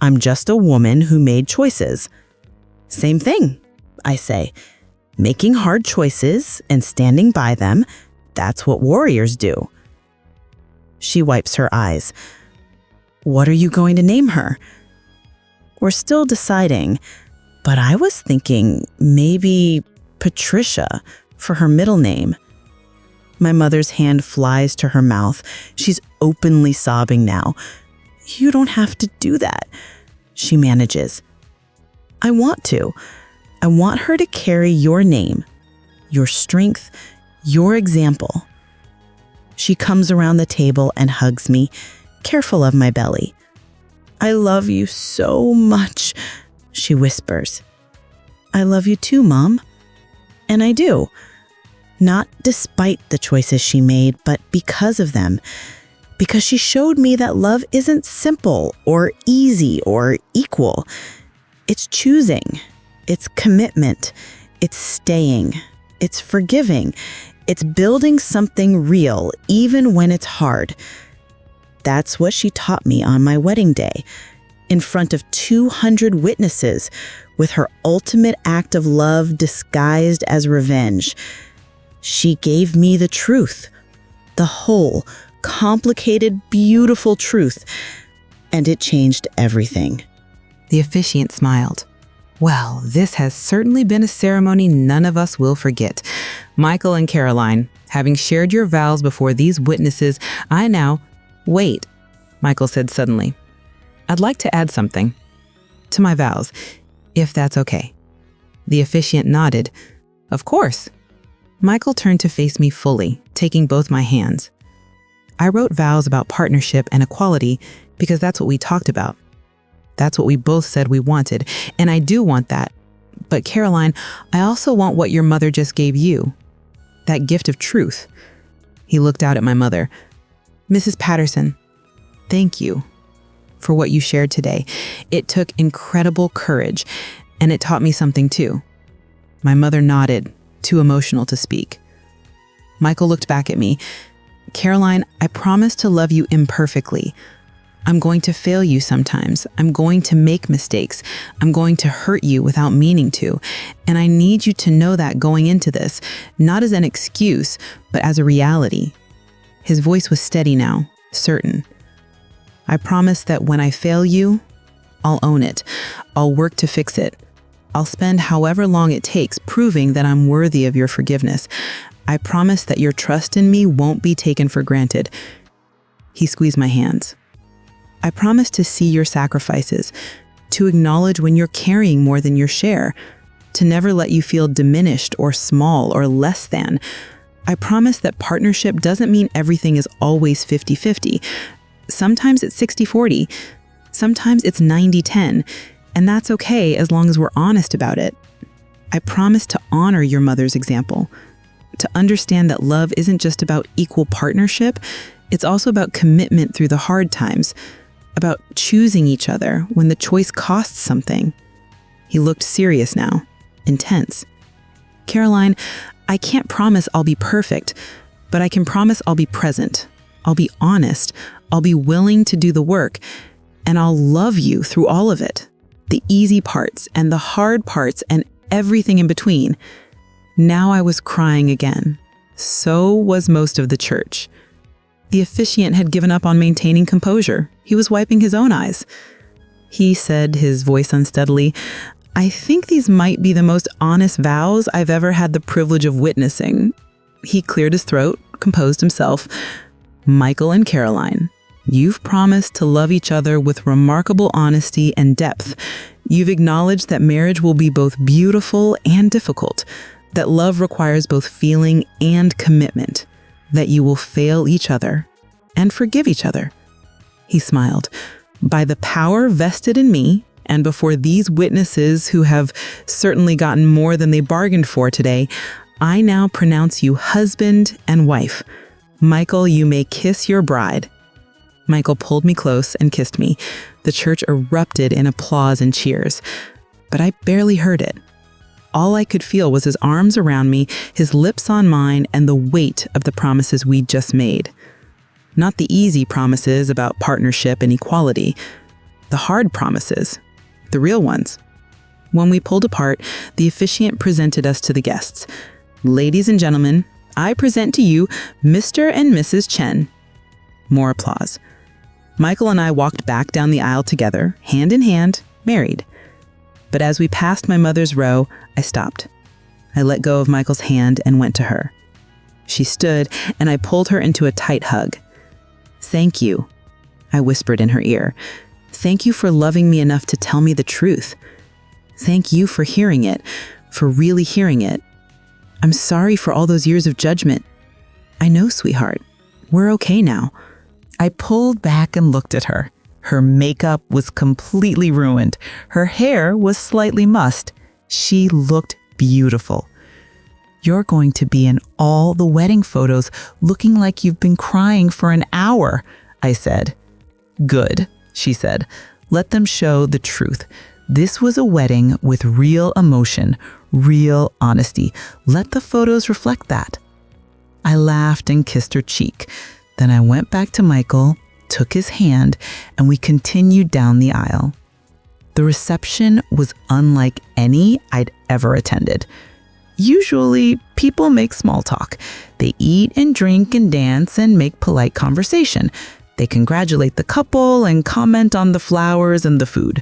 I'm just a woman who made choices. Same thing, I say. Making hard choices and standing by them, that's what warriors do. She wipes her eyes. What are you going to name her? We're still deciding, but I was thinking maybe Patricia for her middle name. My mother's hand flies to her mouth. She's openly sobbing now. You don't have to do that, she manages. I want to. I want her to carry your name, your strength, your example. She comes around the table and hugs me, careful of my belly. I love you so much, she whispers. I love you too, Mom. And I do. Not despite the choices she made, but because of them. Because she showed me that love isn't simple or easy or equal. It's choosing. It's commitment. It's staying. It's forgiving. It's building something real, even when it's hard. That's what she taught me on my wedding day, in front of 200 witnesses, with her ultimate act of love disguised as revenge. She gave me the truth, the whole, complicated, beautiful truth, and it changed everything. The officiant smiled. Well, this has certainly been a ceremony none of us will forget. Michael and Caroline, having shared your vows before these witnesses, I now— Wait, Michael said suddenly. I'd like to add something to my vows, if that's okay. The officiant nodded. Of course. Michael turned to face me fully, taking both my hands. I wrote vows about partnership and equality because that's what we talked about. That's what we both said we wanted, and I do want that. But Caroline, I also want what your mother just gave you, that gift of truth. He looked out at my mother. Mrs. Patterson, thank you for what you shared today. It took incredible courage, and it taught me something too. My mother nodded, too emotional to speak. Michael looked back at me. Caroline, I promise to love you imperfectly. I'm going to fail you sometimes. I'm going to make mistakes. I'm going to hurt you without meaning to. And I need you to know that going into this, not as an excuse, but as a reality. His voice was steady now, certain. I promise that when I fail you, I'll own it. I'll work to fix it. I'll spend however long it takes proving that I'm worthy of your forgiveness. I promise that your trust in me won't be taken for granted. He squeezed my hands. I promise to see your sacrifices, to acknowledge when you're carrying more than your share, to never let you feel diminished or small or less than. I promise that partnership doesn't mean everything is always 50-50. Sometimes it's 60-40. Sometimes it's 90-10. And that's okay as long as we're honest about it. I promise to honor your mother's example, to understand that love isn't just about equal partnership, it's also about commitment through the hard times, about choosing each other when the choice costs something. He looked serious now, intense. Caroline, I can't promise I'll be perfect, but I can promise I'll be present. I'll be honest. I'll be willing to do the work, and I'll love you through all of it. The easy parts and the hard parts and everything in between. Now I was crying again. So was most of the church. The officiant had given up on maintaining composure. He was wiping his own eyes. He said, his voice unsteadily, I think these might be the most honest vows I've ever had the privilege of witnessing. He cleared his throat, composed himself. Michael and Caroline, you've promised to love each other with remarkable honesty and depth. You've acknowledged that marriage will be both beautiful and difficult, that love requires both feeling and commitment, that you will fail each other and forgive each other. He smiled. By the power vested in me, and before these witnesses who have certainly gotten more than they bargained for today, I now pronounce you husband and wife. Michael, you may kiss your bride. Michael pulled me close and kissed me. The church erupted in applause and cheers, but I barely heard it. All I could feel was his arms around me, his lips on mine, and the weight of the promises we'd just made. Not the easy promises about partnership and equality, the hard promises, the real ones. When we pulled apart, the officiant presented us to the guests. Ladies and gentlemen, I present to you Mr. and Mrs. Chen. More applause. Michael and I walked back down the aisle together, hand in hand, married. But as we passed my mother's row, I stopped. I let go of Michael's hand and went to her. She stood, and I pulled her into a tight hug. "Thank you," I whispered in her ear. "Thank you for loving me enough to tell me the truth. Thank you for hearing it, for really hearing it. I'm sorry for all those years of judgment. I know, sweetheart. We're okay now." I pulled back and looked at her. Her makeup was completely ruined. Her hair was slightly mussed. She looked beautiful. "You're going to be in all the wedding photos looking like you've been crying for an hour," I said. "Good," she said. "Let them show the truth. This was a wedding with real emotion, real honesty. Let the photos reflect that." I laughed and kissed her cheek. Then I went back to Michael, took his hand, and we continued down the aisle. The reception was unlike any I'd ever attended. Usually, people make small talk. They eat and drink and dance and make polite conversation. They congratulate the couple and comment on the flowers and the food.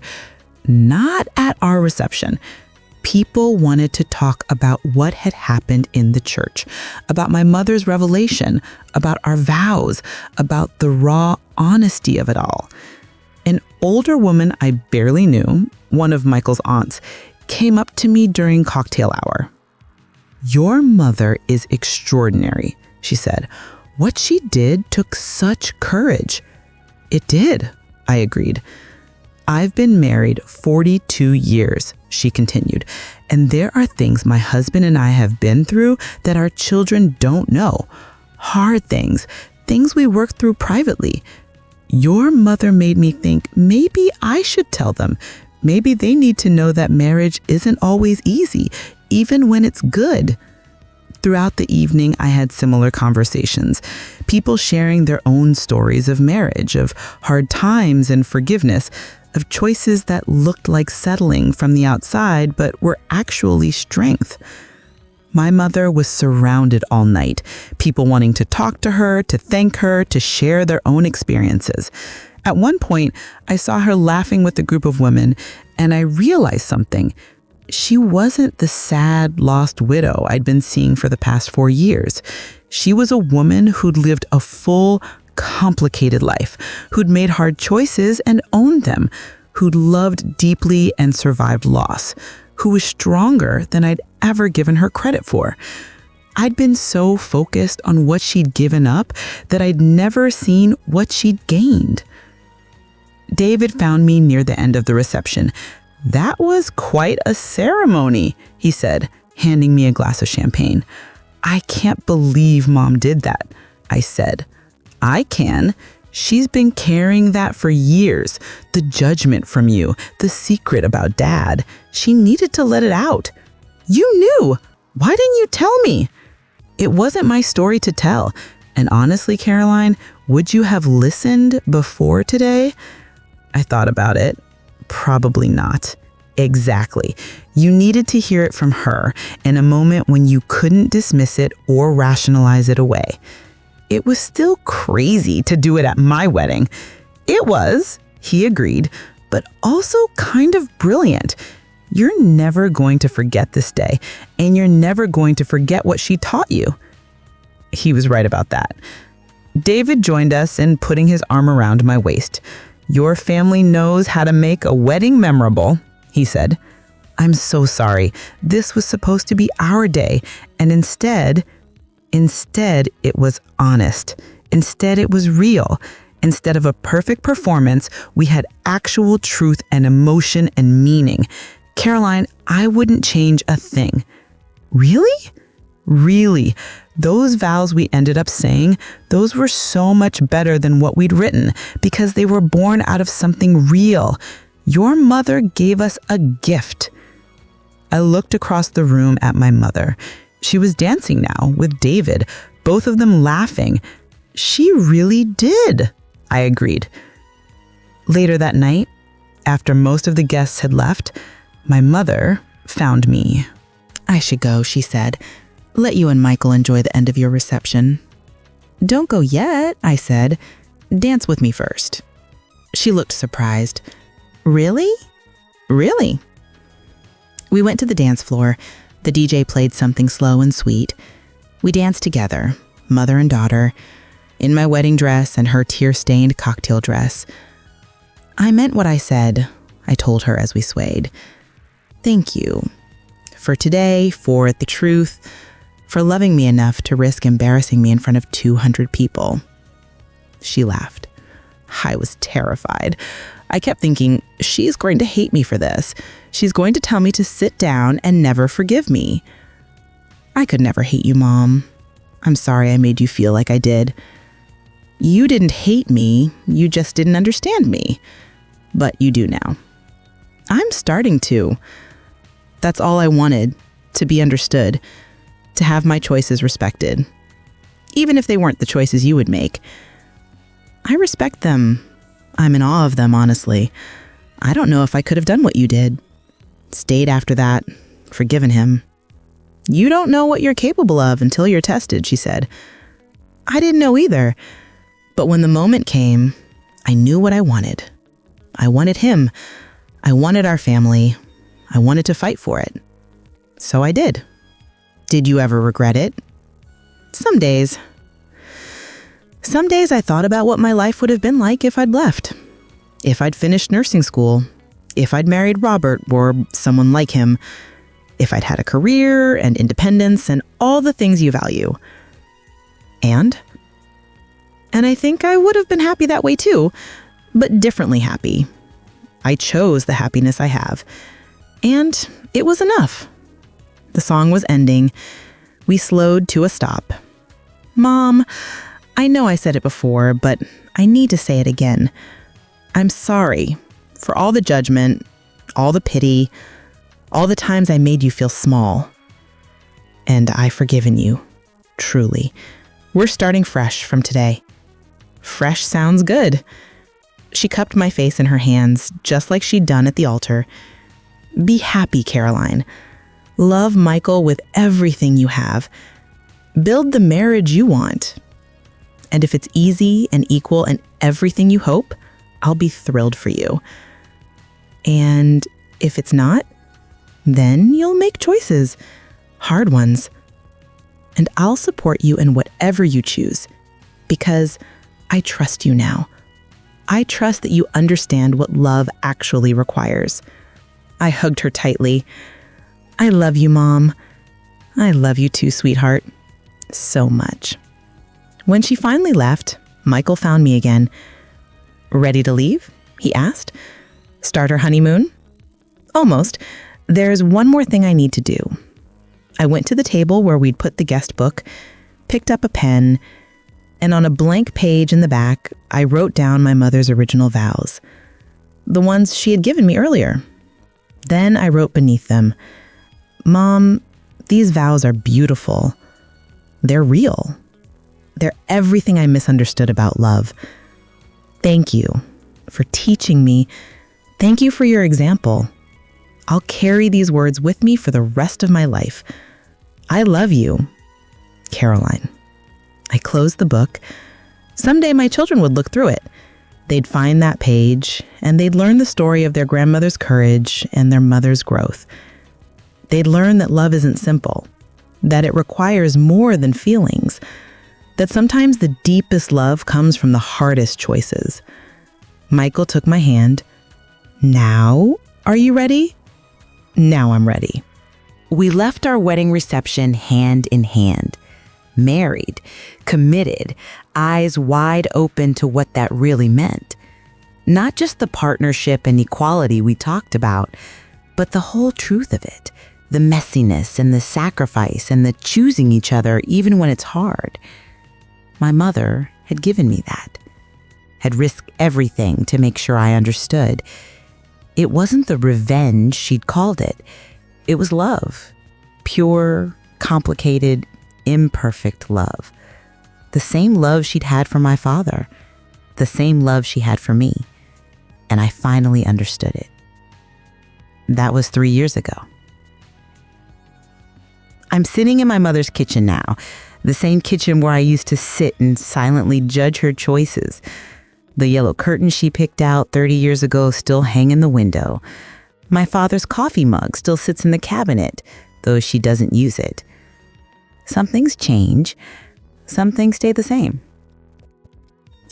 Not at our reception. People wanted to talk about what had happened in the church, about my mother's revelation, about our vows, about the raw honesty of it all. An older woman I barely knew, one of Michael's aunts, came up to me during cocktail hour. "Your mother is extraordinary," she said. "What she did took such courage." "It did," I agreed. "I've been married 42 years, she continued, "and there are things my husband and I have been through that our children don't know. Hard things, things we work through privately. Your mother made me think maybe I should tell them. Maybe they need to know that marriage isn't always easy, even when it's good." Throughout the evening, I had similar conversations, people sharing their own stories of marriage, of hard times and forgiveness, of choices that looked like settling from the outside but were actually strength. My mother was surrounded all night, people wanting to talk to her, to thank her, to share their own experiences. At one point, I saw her laughing with a group of women, and I realized something. She wasn't the sad, lost widow I'd been seeing for the past 4 years. She was a woman who'd lived a full, complicated life, who'd made hard choices and owned them, who'd loved deeply and survived loss, who was stronger than I'd ever given her credit for. I'd been so focused on what she'd given up that I'd never seen what she'd gained. David found me near the end of the reception. "That was quite a ceremony," he said, handing me a glass of champagne. "I can't believe Mom did that," I said. "I can. She's been carrying that for years. The judgment from you, the secret about Dad. She needed to let it out." "You knew. Why didn't you tell me?" "It wasn't my story to tell. And honestly, Caroline, would you have listened before today?" I thought about it. Probably not. Exactly. You needed to hear it from her in a moment when you couldn't dismiss it or rationalize it away. It was still crazy to do it at my wedding. It was, he agreed, but also kind of brilliant. You're never going to forget this day, and you're never going to forget what she taught you. He was right about that. David joined us in putting his arm around my waist. "Your family knows how to make a wedding memorable," he said. "I'm so sorry. This was supposed to be our day, and instead it was honest. Instead, it was real. Instead of a perfect performance, we had actual truth and emotion and meaning. Caroline, I wouldn't change a thing." "Really?" "Really. Those vows we ended up saying, those were so much better than what we'd written because they were born out of something real. Your mother gave us a gift." I looked across the room at my mother. She was dancing now with David, both of them laughing. "She really did," I agreed. Later that night, after most of the guests had left, my mother found me. "I should go," she said. "Let you and Michael enjoy the end of your reception." "Don't go yet," I said. "Dance with me first." She looked surprised. Really? Really? We went to the dance floor. The DJ played something slow and sweet. We danced together, mother and daughter, in my wedding dress and her tear-stained cocktail dress. I meant what I said, I told her as we swayed. Thank you. For today, for the truth, for loving me enough to risk embarrassing me in front of 200 people. She laughed. I was terrified. I kept thinking, she's going to hate me for this. She's going to tell me to sit down and never forgive me. I could never hate you, Mom. I'm sorry I made you feel like I did. You didn't hate me, you just didn't understand me. But you do now. I'm starting to. That's all I wanted, to be understood, to have my choices respected. Even if they weren't the choices you would make. I respect them. I'm in awe of them, honestly. I don't know if I could have done what you did. Stayed after that, forgiven him. You don't know what you're capable of until you're tested, she said. I didn't know either. But when the moment came, I knew what I wanted. I wanted him. I wanted our family. I wanted to fight for it. So I did. Did you ever regret it? Some days. Some days I thought about what my life would have been like if I'd left. If I'd finished nursing school. If I'd married Robert or someone like him. If I'd had a career and independence and all the things you value. And I think I would have been happy that way too, but differently happy. I chose the happiness I have. And it was enough. The song was ending. We slowed to a stop. Mom, I know I said it before, but I need to say it again. I'm sorry for all the judgment, all the pity, all the times I made you feel small. And I've forgiven you, truly. We're starting fresh from today. Fresh sounds good. She cupped my face in her hands, just like she'd done at the altar. Be happy, Caroline. Love Michael with everything you have. Build the marriage you want. And if it's easy and equal and everything you hope, I'll be thrilled for you. And if it's not, then you'll make choices, hard ones. And I'll support you in whatever you choose, because I trust you now. I trust that you understand what love actually requires. I hugged her tightly. I love you, Mom. I love you too, sweetheart. So much. When she finally left, Michael found me again. Ready to leave? He asked. Start our honeymoon? Almost. There's one more thing I need to do. I went to the table where we'd put the guest book, picked up a pen, and on a blank page in the back, I wrote down my mother's original vows, the ones she had given me earlier. Then I wrote beneath them, Mom, these vows are beautiful. They're real. They're everything I misunderstood about love. Thank you for teaching me. Thank you for your example. I'll carry these words with me for the rest of my life. I love you, Caroline. I closed the book. Someday my children would look through it. They'd find that page, and they'd learn the story of their grandmother's courage and their mother's growth. They'd learn that love isn't simple, that it requires more than feelings, that sometimes the deepest love comes from the hardest choices. Michael took my hand. Now, are you ready? Now I'm ready. We left our wedding reception hand in hand, married, committed, eyes wide open to what that really meant. Not just the partnership and equality we talked about, but the whole truth of it, the messiness and the sacrifice and the choosing each other even when it's hard. My mother had given me that, had risked everything to make sure I understood. It wasn't the revenge she'd called it. It was love. Pure, complicated, imperfect love. The same love she'd had for my father. The same love she had for me. And I finally understood it. That was 3 years ago. I'm sitting in my mother's kitchen now, the same kitchen where I used to sit and silently judge her choices. The yellow curtains she picked out 30 years ago still hang in the window. My father's coffee mug still sits in the cabinet, though she doesn't use it. Some things change. Some things stay the same.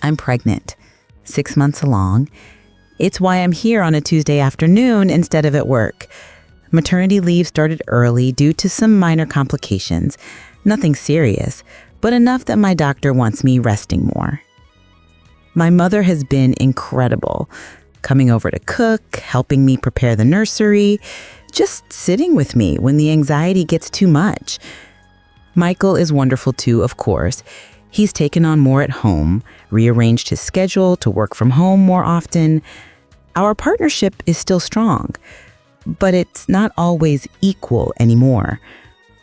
I'm pregnant, 6 months along. It's why I'm here on a Tuesday afternoon instead of at work. Maternity leave started early due to some minor complications. Nothing serious, but enough that my doctor wants me resting more. My mother has been incredible, coming over to cook, helping me prepare the nursery, just sitting with me when the anxiety gets too much. Michael is wonderful too, of course. He's taken on more at home, rearranged his schedule to work from home more often. Our partnership is still strong, but it's not always equal anymore.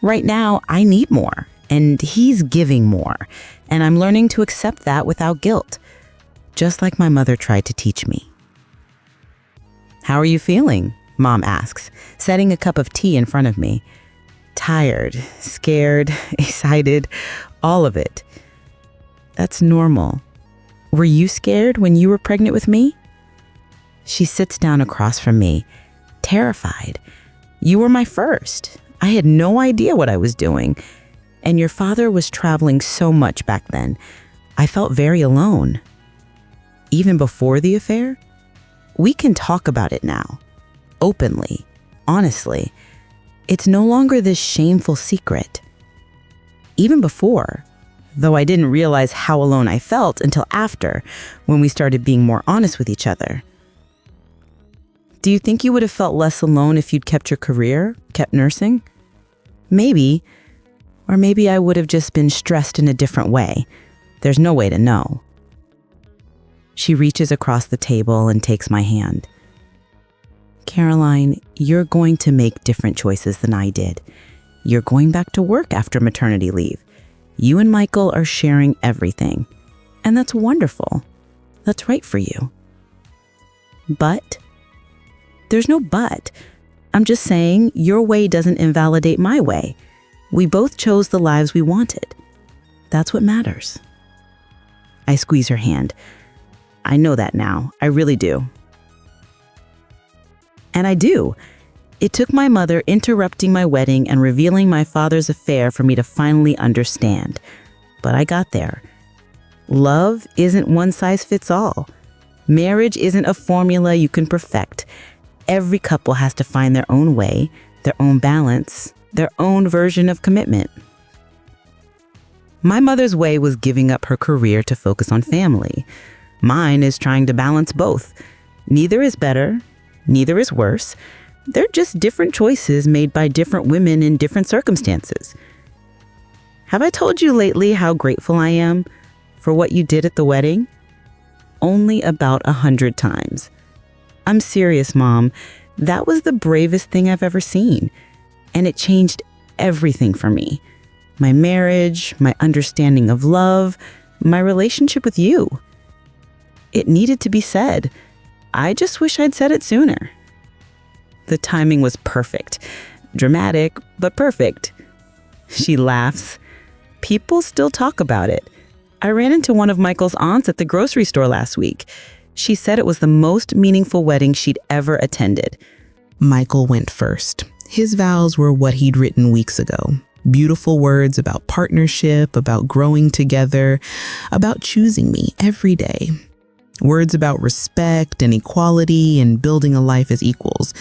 Right now, I need more, and he's giving more, and I'm learning to accept that without guilt, just like my mother tried to teach me. "How are you feeling?" Mom asks, setting a cup of tea in front of me. Tired, scared, excited, all of it. That's normal. Were you scared when you were pregnant with me? She sits down across from me, terrified. You were my first. I had no idea what I was doing. And your father was traveling so much back then. I felt very alone. Even before the affair? We can talk about it now. Openly. Honestly. It's no longer this shameful secret. Even before, though I didn't realize how alone I felt until after, when we started being more honest with each other. Do you think you would have felt less alone if you'd kept your career, kept nursing? Maybe. Or maybe I would have just been stressed in a different way. There's no way to know. She reaches across the table and takes my hand. Caroline, you're going to make different choices than I did. You're going back to work after maternity leave. You and Michael are sharing everything. And that's wonderful. That's right for you. But? There's no but. I'm just saying your way doesn't invalidate my way. We both chose the lives we wanted. That's what matters. I squeeze her hand. I know that now. I really do. And I do. It took my mother interrupting my wedding and revealing my father's affair for me to finally understand. But I got there. Love isn't one size fits all. Marriage isn't a formula you can perfect. Every couple has to find their own way, their own balance, their own version of commitment. My mother's way was giving up her career to focus on family. Mine is trying to balance both. Neither is better. Neither is worse. They're just different choices made by different women in different circumstances. Have I told you lately how grateful I am for what you did at the wedding? Only about 100 times. I'm serious, Mom. That was the bravest thing I've ever seen. And it changed everything for me. My marriage, my understanding of love, my relationship with you. It needed to be said. I just wish I'd said it sooner. The timing was perfect. Dramatic, but perfect. She laughs. People still talk about it. I ran into one of Michael's aunts at the grocery store last week. She said it was the most meaningful wedding she'd ever attended. Michael went first. His vows were what he'd written weeks ago. Beautiful words about partnership, about growing together, about choosing me every day. Words about respect and equality and building a life as equals.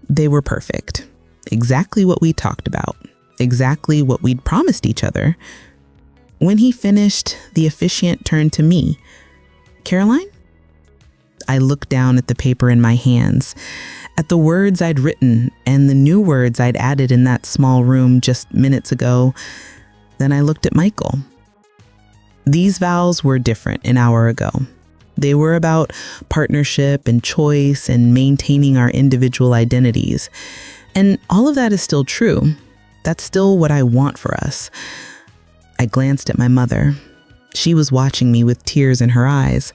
They were perfect. Exactly what we talked about. Exactly what we'd promised each other. When he finished, the officiant turned to me. Caroline? I looked down at the paper in my hands, at the words I'd written and the new words I'd added in that small room just minutes ago. Then I looked at Michael. These vows were different an hour ago. They were about partnership and choice and maintaining our individual identities. And all of that is still true. That's still what I want for us. I glanced at my mother. She was watching me with tears in her eyes.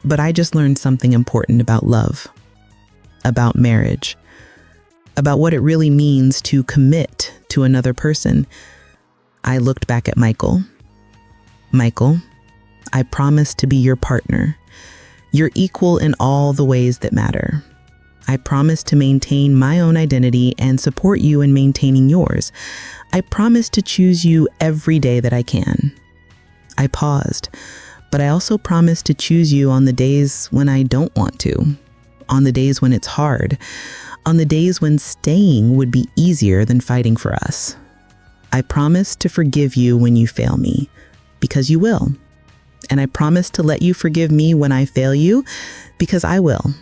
But I just learned something important about love, about marriage, about what it really means to commit to another person. I looked back at Michael. Michael, I promise to be your partner, your equal in all the ways that matter. I promise to maintain my own identity and support you in maintaining yours. I promise to choose you every day that I can. I paused, but I also promise to choose you on the days when I don't want to, on the days when it's hard, on the days when staying would be easier than fighting for us. I promise to forgive you when you fail me, because you will. And I promise to let you forgive me when I fail you, because I will.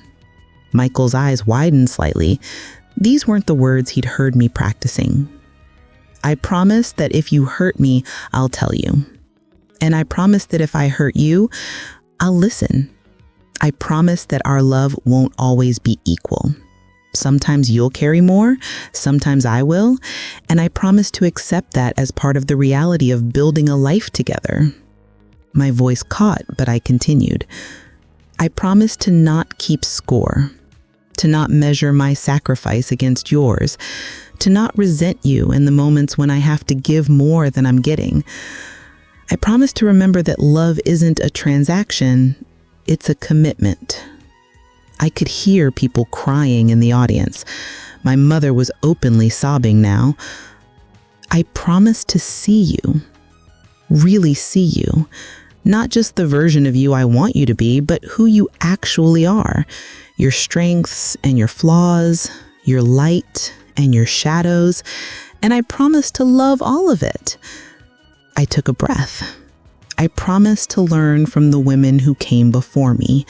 Michael's eyes widened slightly. These weren't the words he'd heard me practicing. I promise that if you hurt me, I'll tell you. And I promise that if I hurt you, I'll listen. I promise that our love won't always be equal. Sometimes you'll carry more, sometimes I will, and I promise to accept that as part of the reality of building a life together. My voice caught, but I continued. I promise to not keep score, to not measure my sacrifice against yours, to not resent you in the moments when I have to give more than I'm getting. I promise to remember that love isn't a transaction, it's a commitment. I could hear people crying in the audience. My mother was openly sobbing now. I promise to see you, really see you, not just the version of you I want you to be, but who you actually are, your strengths and your flaws, your light and your shadows, and I promise to love all of it. I took a breath. I promise to learn from the women who came before me,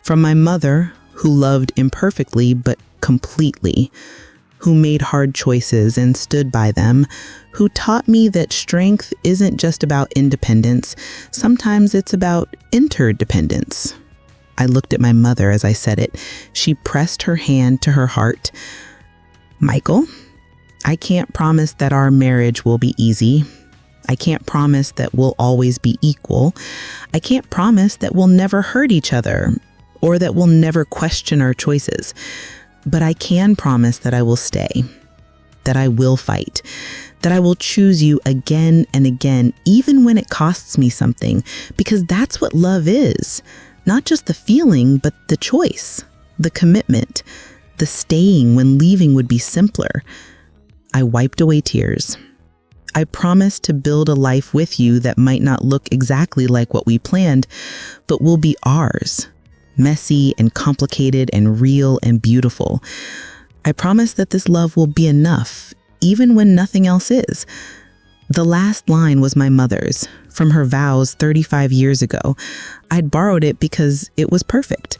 from my mother, who loved imperfectly but completely, who made hard choices and stood by them, who taught me that strength isn't just about independence, sometimes it's about interdependence. I looked at my mother as I said it. She pressed her hand to her heart. Michael, I can't promise that our marriage will be easy. I can't promise that we'll always be equal. I can't promise that we'll never hurt each other or that we'll never question our choices. But I can promise that I will stay, that I will fight, that I will choose you again and again, even when it costs me something, because that's what love is. Not just the feeling, but the choice, the commitment, the staying when leaving would be simpler. I wiped away tears. I promise to build a life with you that might not look exactly like what we planned, but will be ours. Messy and complicated and real and beautiful. I promise that this love will be enough, even when nothing else is. The last line was my mother's, from her vows 35 years ago. I'd borrowed it because it was perfect.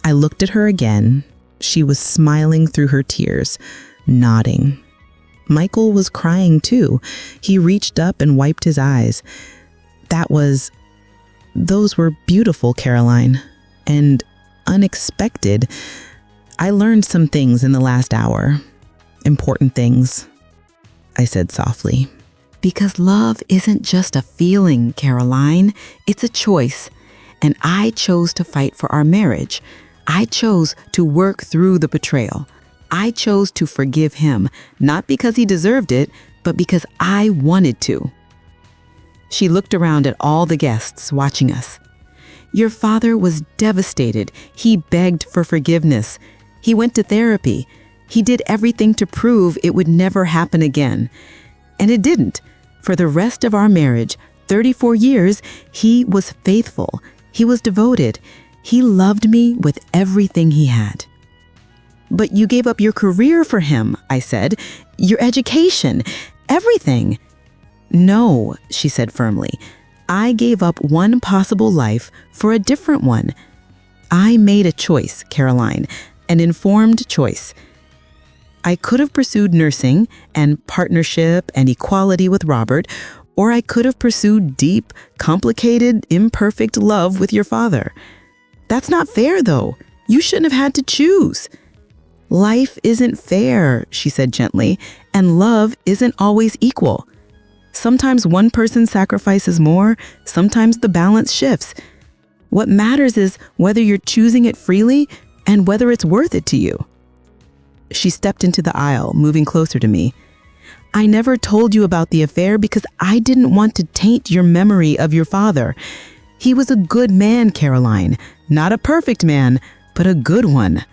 I looked at her again. She was smiling through her tears, nodding. Michael was crying too. He reached up and wiped his eyes. Those were beautiful, Caroline. And unexpected. I learned some things in the last hour. Important things, I said softly. Because love isn't just a feeling, Caroline. It's a choice. And I chose to fight for our marriage. I chose to work through the betrayal. I chose to forgive him, not because he deserved it, but because I wanted to. She looked around at all the guests watching us. Your father was devastated. He begged for forgiveness. He went to therapy. He did everything to prove it would never happen again. And it didn't. For the rest of our marriage, 34 years, he was faithful. He was devoted. He loved me with everything he had. But you gave up your career for him, I said. Your education, everything. No, she said firmly. I gave up one possible life for a different one. I made a choice, Caroline, an informed choice. I could have pursued nursing and partnership and equality with Robert, or I could have pursued deep, complicated, imperfect love with your father. That's not fair, though. You shouldn't have had to choose. Life isn't fair, she said gently, and love isn't always equal. Sometimes one person sacrifices more, sometimes the balance shifts. What matters is whether you're choosing it freely and whether it's worth it to you. She stepped into the aisle, moving closer to me. I never told you about the affair because I didn't want to taint your memory of your father. He was a good man, Caroline. Not a perfect man, but a good one.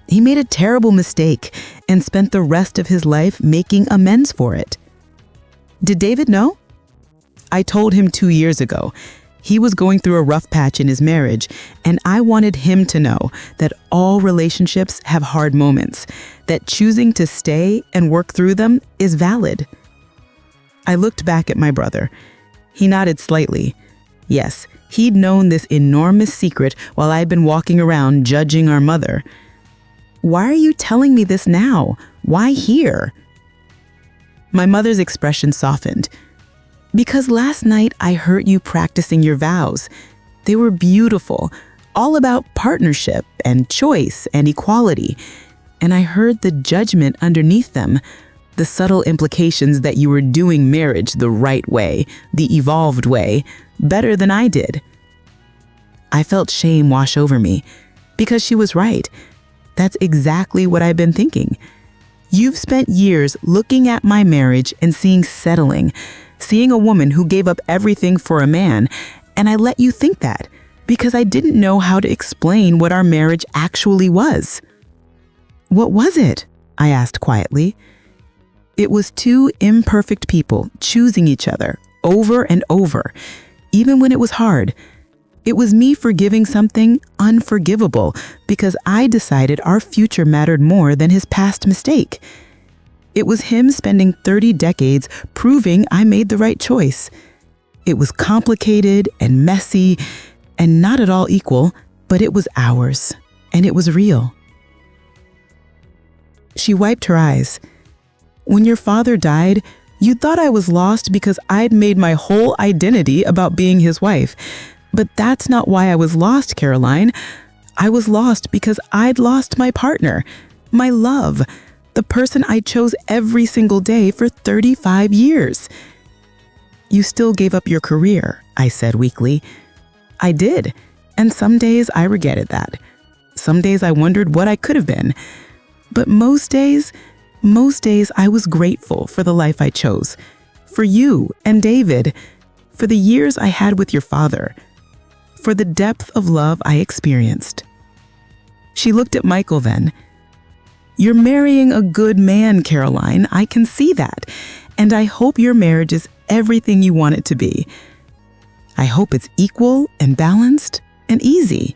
He made a terrible mistake and spent the rest of his life making amends for it. Did David know? I told him 2 years ago. He was going through a rough patch in his marriage, and I wanted him to know that all relationships have hard moments, that choosing to stay and work through them is valid. I looked back at my brother. He nodded slightly. Yes, he'd known this enormous secret while I'd been walking around judging our mother. Why are you telling me this now? Why here? My mother's expression softened. Because last night I heard you practicing your vows. They were beautiful, all about partnership and choice and equality. And I heard the judgment underneath them, the subtle implications that you were doing marriage the right way, the evolved way, better than I did. I felt shame wash over me, because she was right. That's exactly what I've been thinking. You've spent years looking at my marriage and seeing settling, seeing a woman who gave up everything for a man, and I let you think that because I didn't know how to explain what our marriage actually was. What was it? I asked quietly. It was two imperfect people choosing each other over and over, even when it was hard. It was me forgiving something unforgivable because I decided our future mattered more than his past mistake. It was him spending 30 decades proving I made the right choice. It was complicated and messy and not at all equal, but it was ours, and it was real. She wiped her eyes. When your father died, you thought I was lost because I'd made my whole identity about being his wife. But that's not why I was lost, Caroline. I was lost because I'd lost my partner, my love, the person I chose every single day for 35 years. You still gave up your career, I said weakly. I did, and some days I regretted that. Some days I wondered what I could have been. But most days I was grateful for the life I chose, for you and David, for the years I had with your father, for the depth of love I experienced. She looked at Michael then. You're marrying a good man, Caroline. I can see that. And I hope your marriage is everything you want it to be. I hope it's equal and balanced and easy.